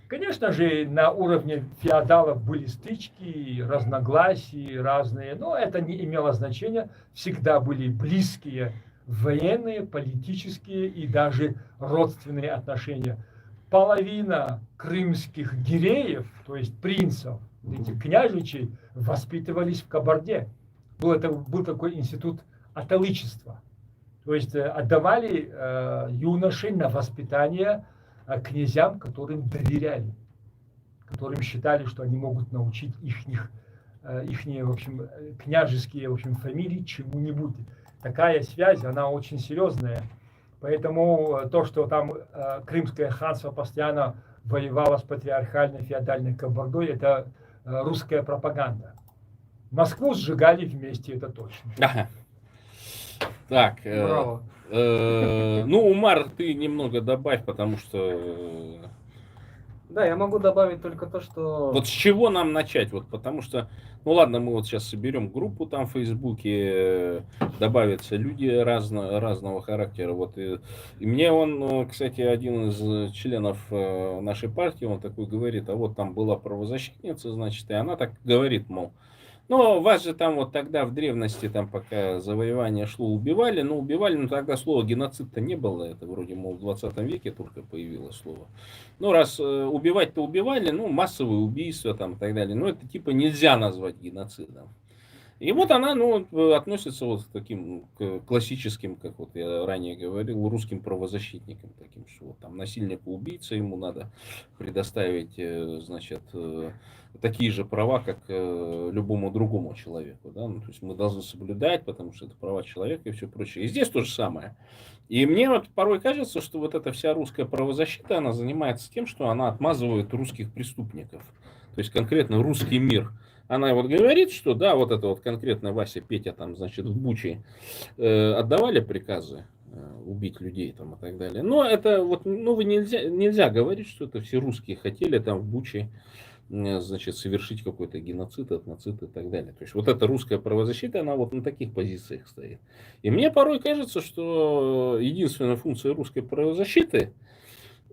Конечно же, на уровне феодалов были стычки, разногласия разные, но это не имело значения. Всегда были близкие военные, политические и даже родственные отношения. половина крымских гиреев, то есть принцев, этих княжичей, воспитывались в Кабарде. Был такой институт аталычества. То есть отдавали юношей на воспитание князьям, которым доверяли, которым считали, что они могут научить ихние, в общем, княжеские, в общем, фамилии чему-нибудь. Такая связь, она очень серьезная. Поэтому то, что там Крымское ханство постоянно воевало с патриархальной феодальной Кабардой, это русская пропаганда. Москву сжигали вместе, это точно.
Ага. Так,
Браво.
ну, Умар, ты немного добавь, потому что...
Да, я могу добавить только то, что...
Вот с чего нам начать? Вот, потому что, ну ладно, мы вот сейчас соберем группу там в Фейсбуке, добавятся люди разного характера. Вот, и мне он, кстати, один из членов нашей партии, он такой говорит, а вот там была правозащитница, значит, и она так говорит, мол, ну, вас же там вот тогда в древности, там пока завоевание шло, убивали, но тогда слова геноцид-то не было, это вроде, мол, в 20 веке только появилось слово. Ну, раз убивать-то убивали, ну, массовые убийства там и так далее, но это типа нельзя назвать геноцидом. И вот она, ну, относится вот к таким к классическим, как вот я ранее говорил, русским правозащитникам, таким, что вот там насильнику, убийце, ему надо предоставить, значит, такие же права, как любому другому человеку, да, ну, то есть мы должны соблюдать, потому что это права человека и все прочее. И здесь то же самое. И мне вот порой кажется, что вот эта вся русская правозащита, она занимается тем, что она отмазывает русских преступников, то есть конкретно русский мир. Она вот говорит, что да, вот это вот конкретно Вася, Петя там, значит, в Буче отдавали приказы убить людей там и так далее. Но это вот, ну, нельзя говорить, что это все русские хотели там в Буче, значит, совершить какой-то геноцид, этноцид и так далее. То есть вот эта русская правозащита, она вот на таких позициях стоит. И мне порой кажется, что единственная функция русской правозащиты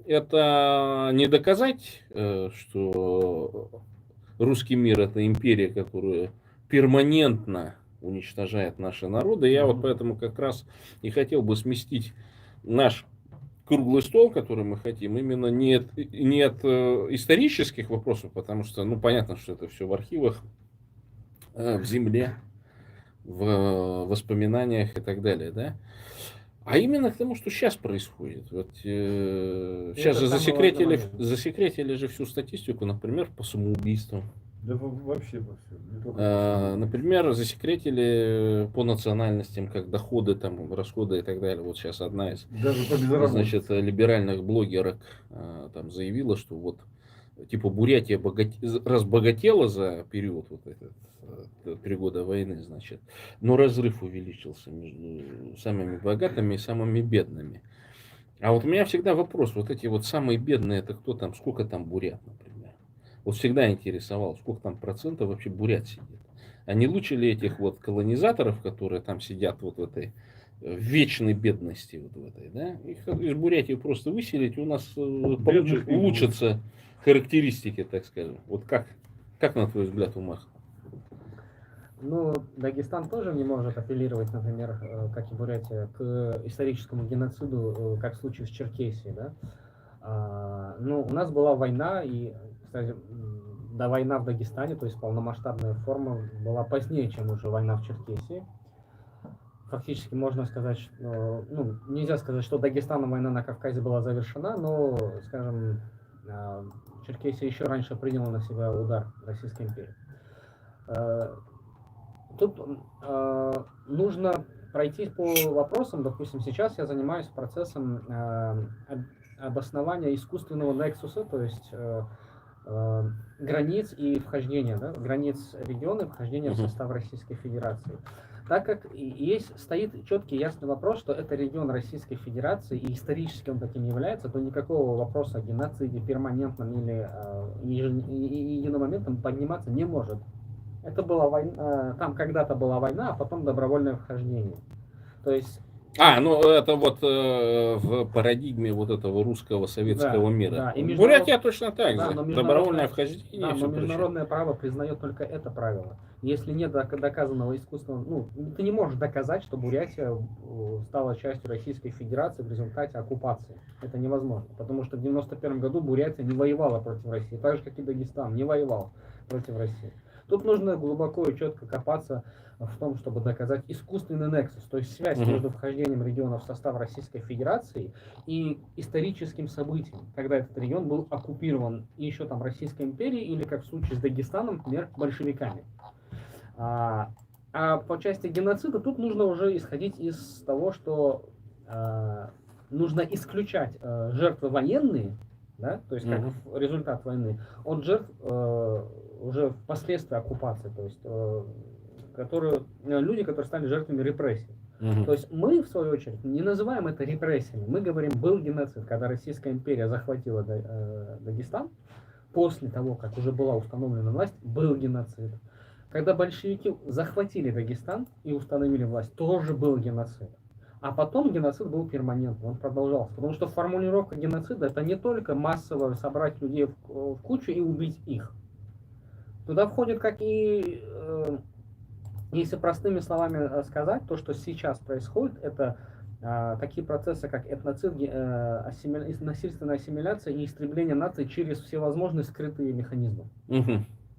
это не доказать, что русский мир это империя, которая перманентно уничтожает наши народы. Я вот поэтому как раз и хотел бы сместить наш круглый стол, который мы хотим, именно не от исторических вопросов, потому что, ну, понятно, что это все в архивах, в земле, в воспоминаниях и так далее, да? А именно к тому, что сейчас происходит. Вот, сейчас же засекретили же всю статистику, например, по самоубийствам.
Да вообще по всем.
Например, засекретили по национальностям, как доходы, там, расходы и так далее. Вот сейчас одна из,
даже по безработице,
значит, либеральных блогерок там заявила, что вот типа Бурятия разбогатела за период вот этот 3 года войны, значит, но разрыв увеличился между самыми богатыми и самыми бедными. А вот у меня всегда вопрос, вот эти вот самые бедные, это кто там, сколько там бурят, например? Вот всегда интересовал, сколько там процентов вообще бурят сидит. А не лучше ли этих вот колонизаторов, которые там сидят вот в этой вечной бедности, вот в этой, да? Их из Бурятии просто выселить, у нас улучшатся характеристики, так скажем. Вот как на твой взгляд, Умар?
Ну, Дагестан тоже не может апеллировать, например, как и Бурятия, к историческому геноциду, как в случае с Черкесией, да? Ну, у нас была война, и, кстати, да, война в Дагестане, то есть полномасштабная форма, была позднее, чем уже война в Черкесии. Фактически можно сказать, что, ну, нельзя сказать, что Дагестаном война на Кавказе была завершена, но, скажем, Черкесия еще раньше приняла на себя удар Российской империи. Тут нужно пройтись по вопросам. Допустим, сейчас я занимаюсь процессом обоснования искусственного нексуса, то есть границ и вхождения, да, границ региона и вхождения в состав Российской Федерации. Так как стоит четкий ясный вопрос, что это регион Российской Федерации, и исторически он таким является, то никакого вопроса о геноциде перманентном или единомоментном подниматься не может. Это была война, там когда-то была война, а потом добровольное вхождение. То есть
Ну это вот в парадигме вот этого русского советского
Да,
мира.
да, и
Бурятия точно так
да,
же.
но
Добровольное
международное,
вхождение
да,
и
но
все прочее.
международное право признает только это правило. Если нет доказанного искусственного, ну, ты не можешь доказать, что Бурятия стала частью Российской Федерации в результате оккупации. Это невозможно, потому что в 91 году Бурятия не воевала против России, так же, как и Дагестан не воевал против России. Тут нужно глубоко и четко копаться в том, чтобы доказать искусственный нексус, то есть связь между вхождением региона в состав Российской Федерации и историческим событием, когда этот регион был оккупирован еще там Российской империей или, как в случае с Дагестаном, например, большевиками. А по части геноцида тут нужно уже исходить из того, что нужно исключать жертвы военные, да, то есть как результат войны, от жертв уже впоследствии оккупации, то есть люди, которые стали жертвами репрессий. То есть мы, в свою очередь, не называем это репрессиями. Мы говорим, был геноцид, когда Российская империя захватила Дагестан. После того, как уже была установлена власть, был геноцид. Когда большевики захватили Дагестан и установили власть, тоже был геноцид. А потом геноцид был перманентный, он продолжался. Потому что формулировка геноцида — это не только массово собрать людей в кучу и убить их. Туда входит как и... Если простыми словами сказать, то, что сейчас происходит, это такие процессы, как этноцид, насильственная ассимиляция и истребление наций через всевозможные скрытые механизмы.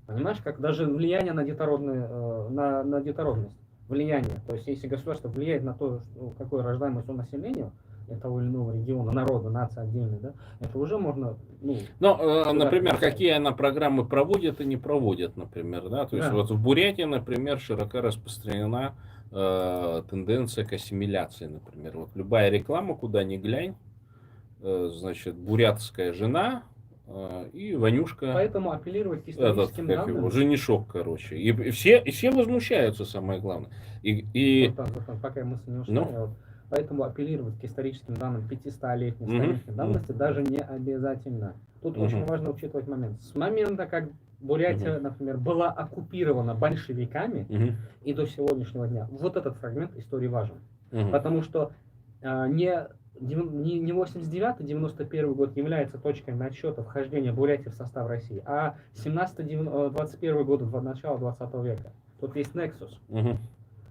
Понимаешь, как даже влияние на детородность. Влияние. То есть, если государство влияет на то, какой рождаемость у населения того или иного региона, народа, нации отдельной, да, это уже можно...
например, какие она программы проводит и не проводит, например, да, то есть вот в Бурятии, например, широко распространена тенденция к ассимиляции, например, вот любая реклама, куда ни глянь, значит, бурятская жена и Ванюшка.
Поэтому апеллировать к историческим данным.
Женишок, короче. И все возмущаются, самое главное.
Пока мысль не ушла. Поэтому апеллировать к историческим данным 500-летней столетней давности даже не обязательно. Тут очень важно учитывать момент. С момента, как Бурятия, например, была оккупирована большевиками и до сегодняшнего дня, вот этот фрагмент истории важен. Потому что не 89-91 год является точкой отсчета вхождения Бурятии в состав России, а 17-21 год, начало 20 века. Тут есть нексус.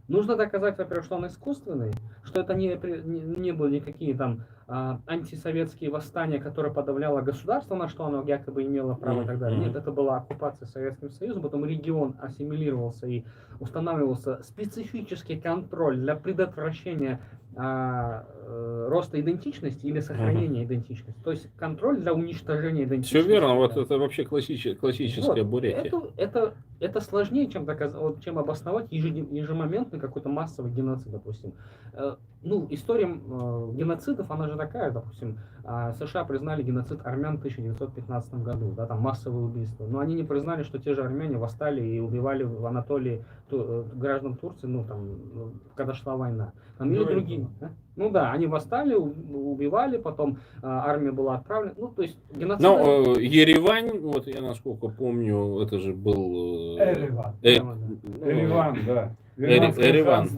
Нужно доказать, во-первых, что он искусственный, что это не были никакие там антисоветские восстания, которые подавляло государство, на что оно якобы имело право и так далее. Нет, это была оккупация Советским Союзом, потом регион ассимилировался и устанавливался специфический контроль для предотвращения роста идентичности или сохранения идентичности. То есть контроль для уничтожения идентичности.
Все верно, вот это вообще классическая Бурятия.
Это сложнее, чем обосновать ежемоментный какой-то массовый геноцид, допустим. История геноцидов, она же такая, допустим, США признали геноцид армян в 1915 году, да, там массовые убийства, но они не признали, что те же армяне восстали и убивали в Анатолии граждан Турции, когда шла война. Там или другие. Да? Они восстали, убивали, потом армия была отправлена. То есть геноцид...
Еревань, вот я насколько помню, это же был...
Ереван, да.
Ереван.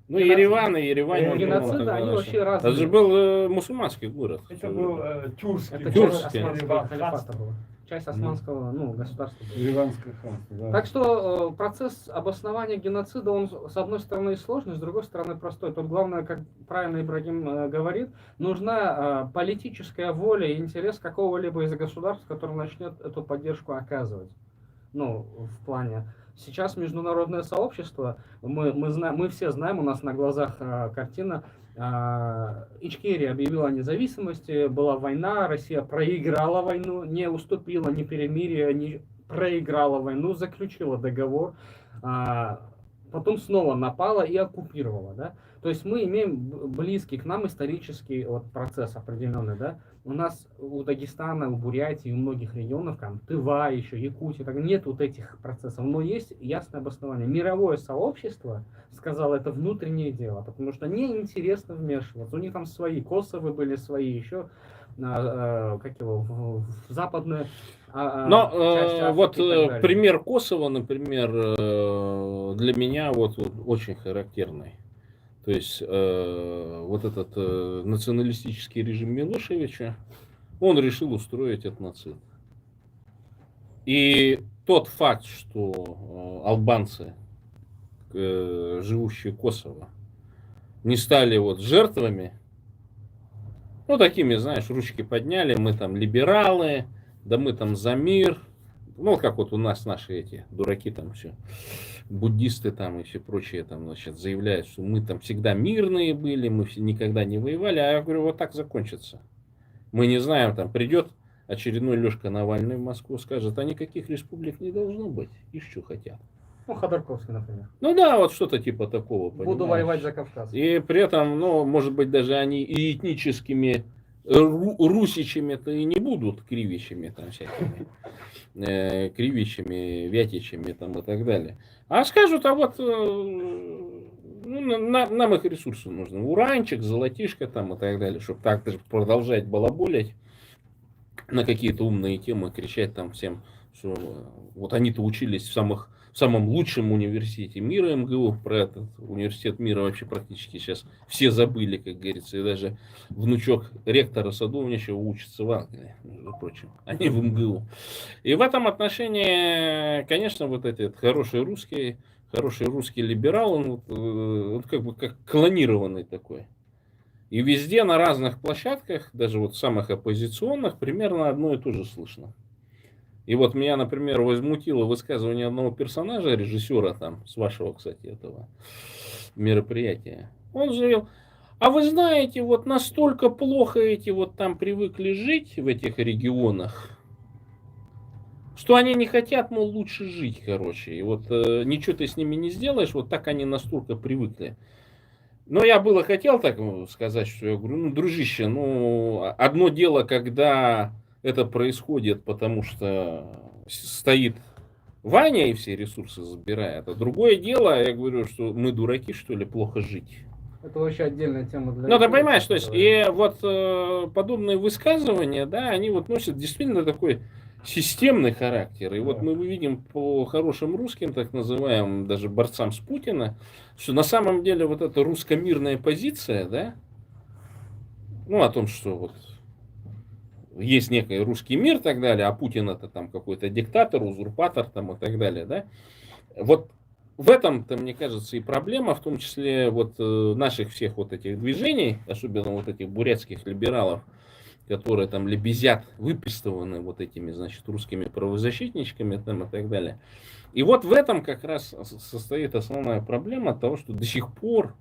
Ереван и Еревань.
Геноциды, они вообще разные.
Это же был мусульманский город.
Это был тюркский.
Это часть османского халифата была. Часть османского государства.
Ереванское ханство, да.
Так что процесс обоснования геноцида, он с одной стороны сложный, с другой стороны простой. Тут главное, как правильно Ибрагим говорит, нужна политическая воля и интерес какого-либо из государств, который начнет эту поддержку оказывать. В плане... Сейчас международное сообщество, мы все знаем, у нас на глазах картина, Ичкерия объявила о независимости, была война, Россия проиграла войну, не уступила ни перемирие, не проиграла войну, заключила договор, потом снова напала и оккупировала, да? То есть мы имеем близкий к нам исторический процесс определенный, да? У нас у Дагестана, у Бурятии, у многих регионов, там Тыва еще, Якутия, нет этих процессов, но есть ясное обоснование. Мировое сообщество сказало, это внутреннее дело, потому что неинтересно вмешиваться. У них там свои Косовы были, свои еще, в западное...
пример Косово, например, для меня очень характерный. То есть вот этот националистический режим Милошевича, он решил устроить этноцид. И тот факт, что албанцы, живущие в Косово, не стали вот жертвами, ну, такими, знаешь, ручки подняли, мы там либералы, да мы там за мир, ну, как вот у нас наши эти дураки там все, буддисты там и все прочие там, значит, заявляют, что мы там всегда мирные были, мы никогда не воевали, а я говорю, вот так закончится. Мы не знаем, там придет очередной Лешка Навальный в Москву, скажет, а никаких республик не должно быть, и что хотят.
Ну, Ходорковский, например.
Ну да, вот что-то типа такого.
Буду
понимаешь?
воевать за Кавказ.
И при этом, ну, может быть, даже они и этническими русичами-то и не будут кривичами там всякими. Кривичами, вятичами там и так далее. А скажут, а вот нам их ресурсы нужны. Уранчик, золотишко там и так далее, чтобы так продолжать балаболить на какие-то умные темы, кричать там всем, что вот они-то учились в самом лучшем университете мира, МГУ. Про этот университет мира вообще практически сейчас все забыли, как говорится. И даже внучок ректора Садовничева учится в Англии, между прочим, а не в МГУ. И в этом отношении, конечно, вот этот хороший русский либерал, он вот как бы как клонированный такой. И везде на разных площадках, даже вот самых оппозиционных, примерно одно и то же слышно. И вот меня, например, возмутило высказывание одного персонажа, режиссера там, с вашего, кстати, этого мероприятия. Он заявил, а вы знаете, вот настолько плохо эти вот там привыкли жить в этих регионах, что они не хотят, мол, лучше жить, короче. И вот ничего ты с ними не сделаешь, вот так они настолько привыкли. Но я было хотел так сказать, что я говорю, ну, дружище, ну, одно дело, когда это происходит, потому что стоит Ваня и все ресурсы забирает. А другое дело, я говорю, что мы дураки, что ли, плохо жить.
Это вообще отдельная тема для...
Ну, ты понимаешь, то есть, и вот подобные высказывания, да, они вот носят действительно такой системный характер. И вот мы видим по хорошим русским, так называемым, даже борцам с Путиным, что на самом деле вот эта русско-мирная позиция, да, ну, о том, что вот есть некий русский мир и так далее, а Путин это там какой-то диктатор, узурпатор там и так далее, да, вот в этом-то, мне кажется, и проблема, в том числе вот наших всех вот этих движений, особенно вот этих бурятских либералов, которые там лебезят, выпистованы вот этими, значит, русскими правозащитничками там и так далее. И вот в этом как раз состоит основная проблема того, что до сих пор,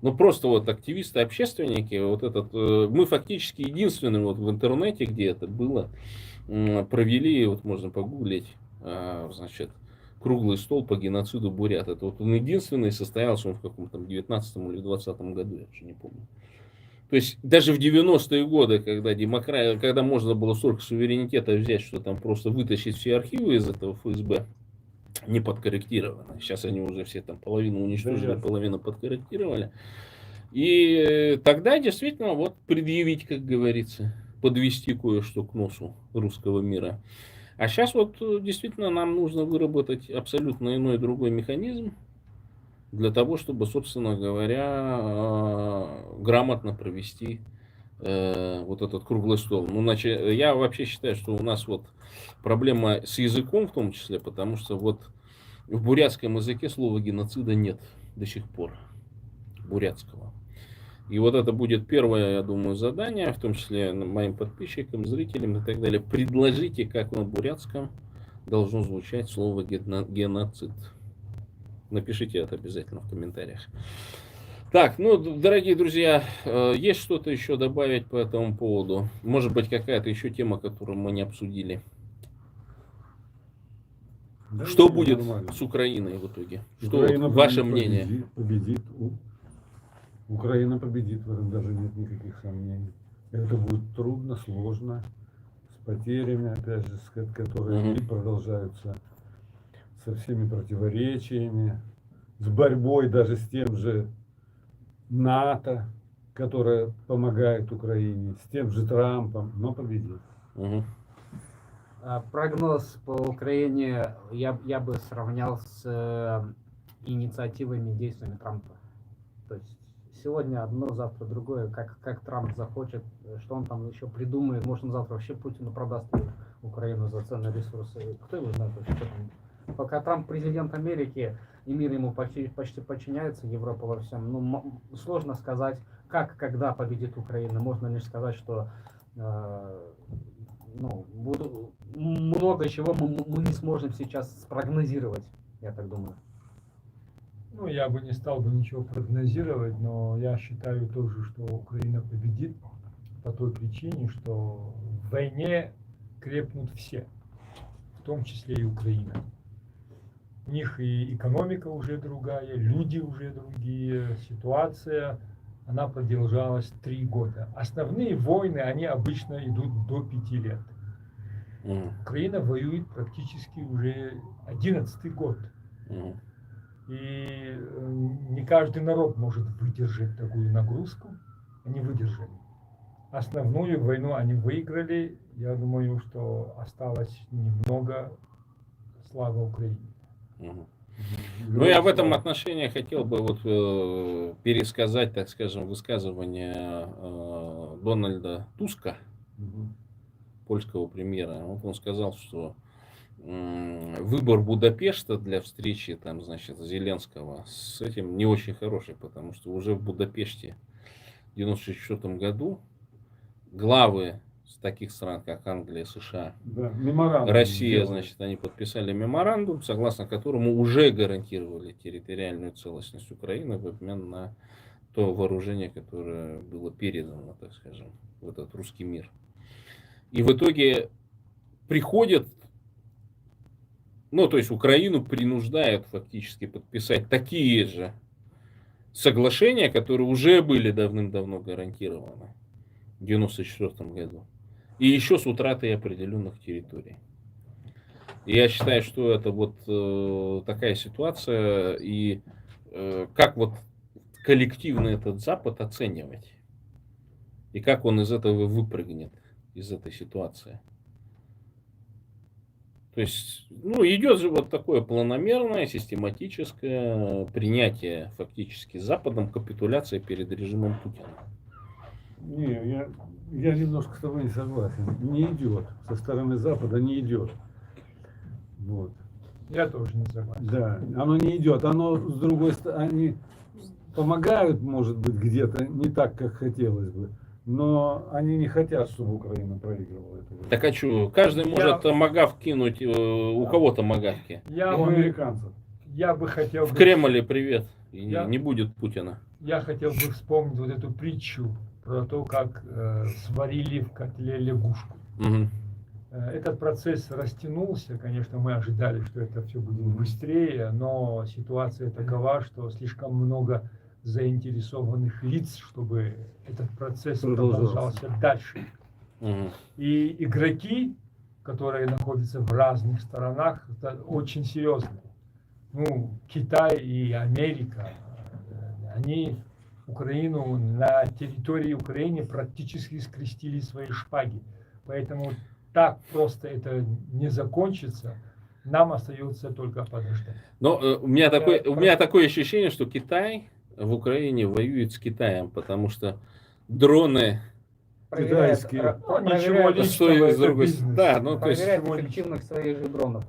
ну просто вот активисты, общественники, вот этот, мы фактически единственные вот в интернете, где это было, провели, вот можно погуглить, значит, круглый стол по геноциду бурят. Это вот он единственный, состоялся он в каком-то 19-м или 20-м году, я уже не помню. То есть даже в 90-е годы, когда можно было столько суверенитета взять, что там просто вытащить все архивы из этого ФСБ, не подкорректировано. Сейчас они уже все там половину уничтожили, половину подкорректировали. И тогда действительно вот предъявить, как говорится, подвести кое-что к носу русского мира. А сейчас вот действительно нам нужно выработать абсолютно иной другой механизм, для того, чтобы, собственно говоря, грамотно провести вот этот круглый стол. Ну, значит, я вообще считаю, что у нас вот проблема с языком в том числе, потому что вот в бурятском языке слова геноцида нет до сих пор, бурятского. И вот это будет первое, я думаю, задание, в том числе моим подписчикам, зрителям и так далее. Предложите, как на бурятском должно звучать слово геноцид. Напишите это обязательно в комментариях. Так, ну, дорогие друзья, есть что-то еще добавить по этому поводу? Может быть, какая-то еще тема, которую мы не обсудили? Да, что будет нормально с Украиной в итоге? Украина что ваше мнение?
Победит. Украина победит, в этом даже нет никаких сомнений. Это будет трудно, сложно, с потерями, опять же, которые продолжаются, со всеми противоречиями, с борьбой даже с тем же НАТО, которое помогает Украине, с тем же Трампом, но победит.
Прогноз по Украине я бы сравнял с инициативами, действиями Трампа. То есть сегодня одно, завтра другое, как Трамп захочет, что он там еще придумает, может он завтра вообще Путину продаст Украину за ценные ресурсы, кто его знает вообще, что там. Пока Трамп президент Америки, и мир ему почти подчиняется, Европа во всем, ну, сложно сказать, как, когда победит Украина, можно лишь сказать, что ну, много чего мы не сможем сейчас спрогнозировать, я так думаю.
Ну, я бы не стал бы ничего прогнозировать, но я считаю тоже, что Украина победит по той причине, что в войне крепнут все, в том числе и Украина. У них и экономика уже другая, люди уже другие, ситуация, она продолжалась 3 года. Основные войны, они обычно идут до 5 лет. Украина воюет практически уже 11-й год. И не каждый народ может выдержать такую нагрузку. Они выдержали. Основную войну они выиграли. Я думаю, что осталось немного. Слава Украине.
Ну, я в этом отношении хотел бы вот пересказать, так скажем, высказывание Дональда Туска, польского премьера. Вот он сказал, что выбор Будапешта для встречи там, значит, Зеленского с этим не очень хороший, потому что уже в Будапеште в 1994 году главы с таких стран, как Англия, США,
Да,
Россия, значит, они подписали меморандум, согласно которому уже гарантировали территориальную целостность Украины в обмен на то вооружение, которое было передано, так скажем, в этот русский мир. И в итоге приходят, ну, то есть Украину принуждают фактически подписать такие же соглашения, которые уже были давным-давно гарантированы в 1994 году. И еще с утратой определенных территорий. И я считаю, что это вот такая ситуация, и как вот коллективно этот Запад оценивать, и как он из этого выпрыгнет, из этой ситуации. То есть, ну, идет же вот такое планомерное, систематическое принятие фактически Западом капитуляции перед режимом Путина.
Не, я немножко с тобой не согласен. Не идет. Со стороны Запада не идет. Вот.
Я тоже не согласен.
Да, оно не идет. Оно, с другой стороны, они помогают, может быть, где-то не так, как хотелось бы. Но они не хотят, чтобы Украина проигрывала эту войну.
Так а что, каждый может томагавк кинуть, у кого томагавки?
У американцев.
Я бы хотел...
В Кремле привет, и не будет Путина.
Я хотел бы вспомнить вот эту притчу про то, как сварили в котле лягушку. Этот процесс растянулся, конечно, мы ожидали, что это все будет быстрее, но ситуация такова, что слишком много заинтересованных лиц, чтобы этот процесс продолжался дальше. И игроки, которые находятся в разных сторонах, это очень серьезно. Ну, Китай и Америка, они Украину на территории Украины практически скрестили свои шпаги. Поэтому так просто это не закончится. Нам остается только подождать.
Но у меня такое ощущение, что Китай в Украине воюет с Китаем, потому что дроны
китайские.
Ничего личного,
с другой стороны. Да, ну то есть
проверяет эффективность своих же дронов.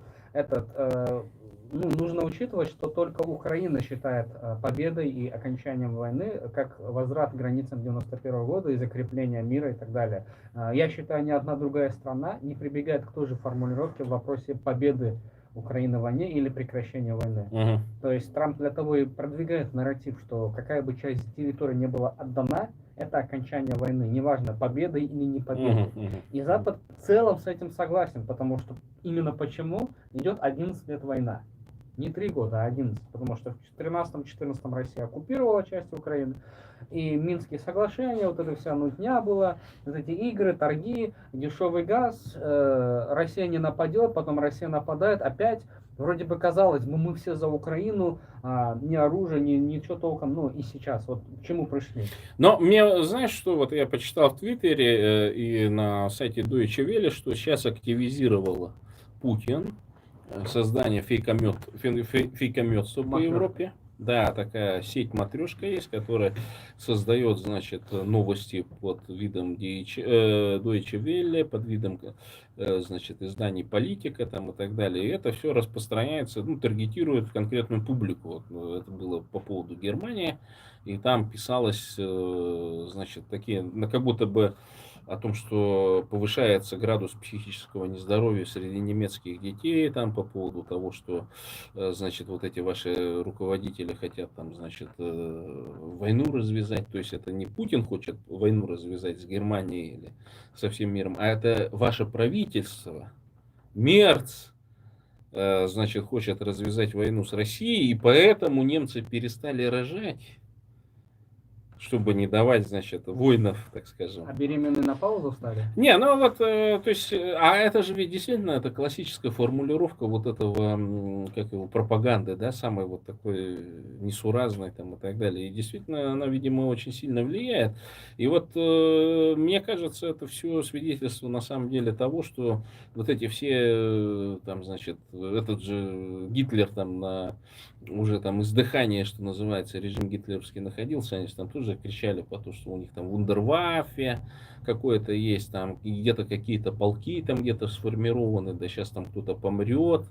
Нужно учитывать, что только Украина считает победой и окончанием войны как возврат к границам 91 года и закрепление мира и так далее. Я считаю, ни одна другая страна не прибегает к той же формулировке в вопросе победы Украины в войне или прекращения войны. То есть Трамп для того и продвигает нарратив, что какая бы часть территории не была отдана, это окончание войны, неважно, победа или не победа. И Запад в целом с этим согласен, потому что именно почему идет 11 лет война. Не 3 года, а 11, потому что в 2013-2014 Россия оккупировала часть Украины, и Минские соглашения, вот эта вся нудня была, вот эти игры, торги, дешевый газ, Россия не нападет, потом Россия нападает, опять, вроде бы казалось, мы все за Украину, ни оружия, ничего толком, ну и сейчас, вот к чему пришли.
Но мне, знаешь, что вот я почитал в Твиттере и на сайте Deutsche Welle, что сейчас активизировал Путин создание фейкометства по Европе. Да, такая сеть-матрешка есть, которая создает, значит, новости под видом Deutsche Welle, под видом, значит, изданий Политика там и так далее. И это все распространяется, ну, таргетирует конкретную публику. Вот, это было по поводу Германии. И там писалось, значит, такие, как будто бы о том, что повышается градус психического нездоровья среди немецких детей, там по поводу того, что, значит, вот эти ваши руководители хотят там, значит, войну развязать, то есть это не Путин хочет войну развязать с Германией или со всем миром, а это ваше правительство, Мерц, значит, хочет развязать войну с Россией, и поэтому немцы перестали рожать, чтобы не давать, значит, воинов, так скажем.
А беременные на паузу стали?
Не, ну вот, то есть, а это же ведь действительно это классическая формулировка вот этого, как его, пропаганды, да, самой вот такой несуразной там и так далее. И действительно она, видимо, очень сильно влияет. И вот мне кажется, это все свидетельство на самом деле того, что вот эти все, там, значит, этот же Гитлер там на уже там издыхание, что называется, режим гитлеровский находился, они же там тоже кричали по то, что у них там вундерваффе какое-то есть, там где-то какие-то полки там где-то сформированы, да сейчас там кто-то помрет,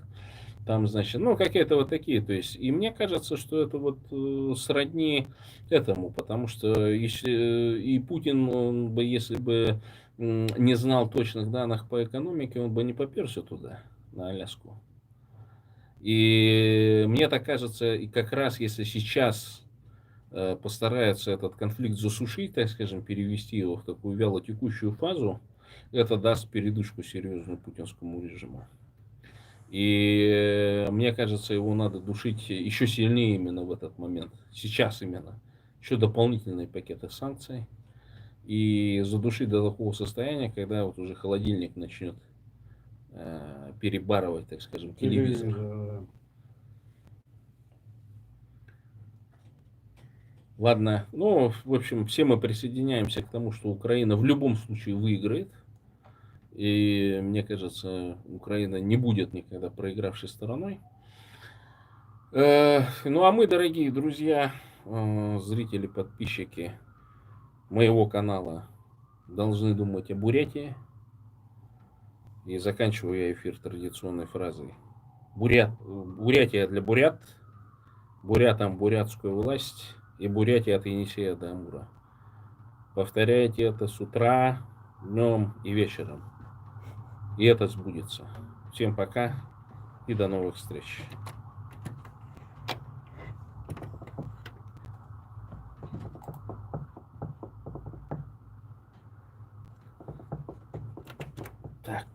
там, значит, ну, какие-то вот такие, то есть, и мне кажется, что это вот сродни этому, потому что если и Путин, он бы, если бы не знал точных данных по экономике, он бы не поперся туда, на Аляску. И мне так кажется, и как раз если сейчас постарается этот конфликт засушить, так скажем, перевести его в такую вялотекущую фазу, это даст передышку серьезную путинскому режиму. И мне кажется, его надо душить еще сильнее именно в этот момент. Сейчас именно. Еще дополнительные пакеты санкций. И задушить до такого состояния, когда вот уже холодильник начнет перебарывать, так скажем, телевизор. Ладно, ну, в общем, все мы присоединяемся к тому, что Украина в любом случае выиграет. И мне кажется, Украина не будет никогда проигравшей стороной. Ну а мы, дорогие друзья, зрители, подписчики моего канала, должны думать о Бурятии. И заканчиваю я эфир традиционной фразой. Бурятия для бурят, бурятам бурятскую власть и Бурятия от Енисея до Амура. Повторяйте это с утра, днем и вечером. И это сбудется. Всем пока и до новых встреч. Так.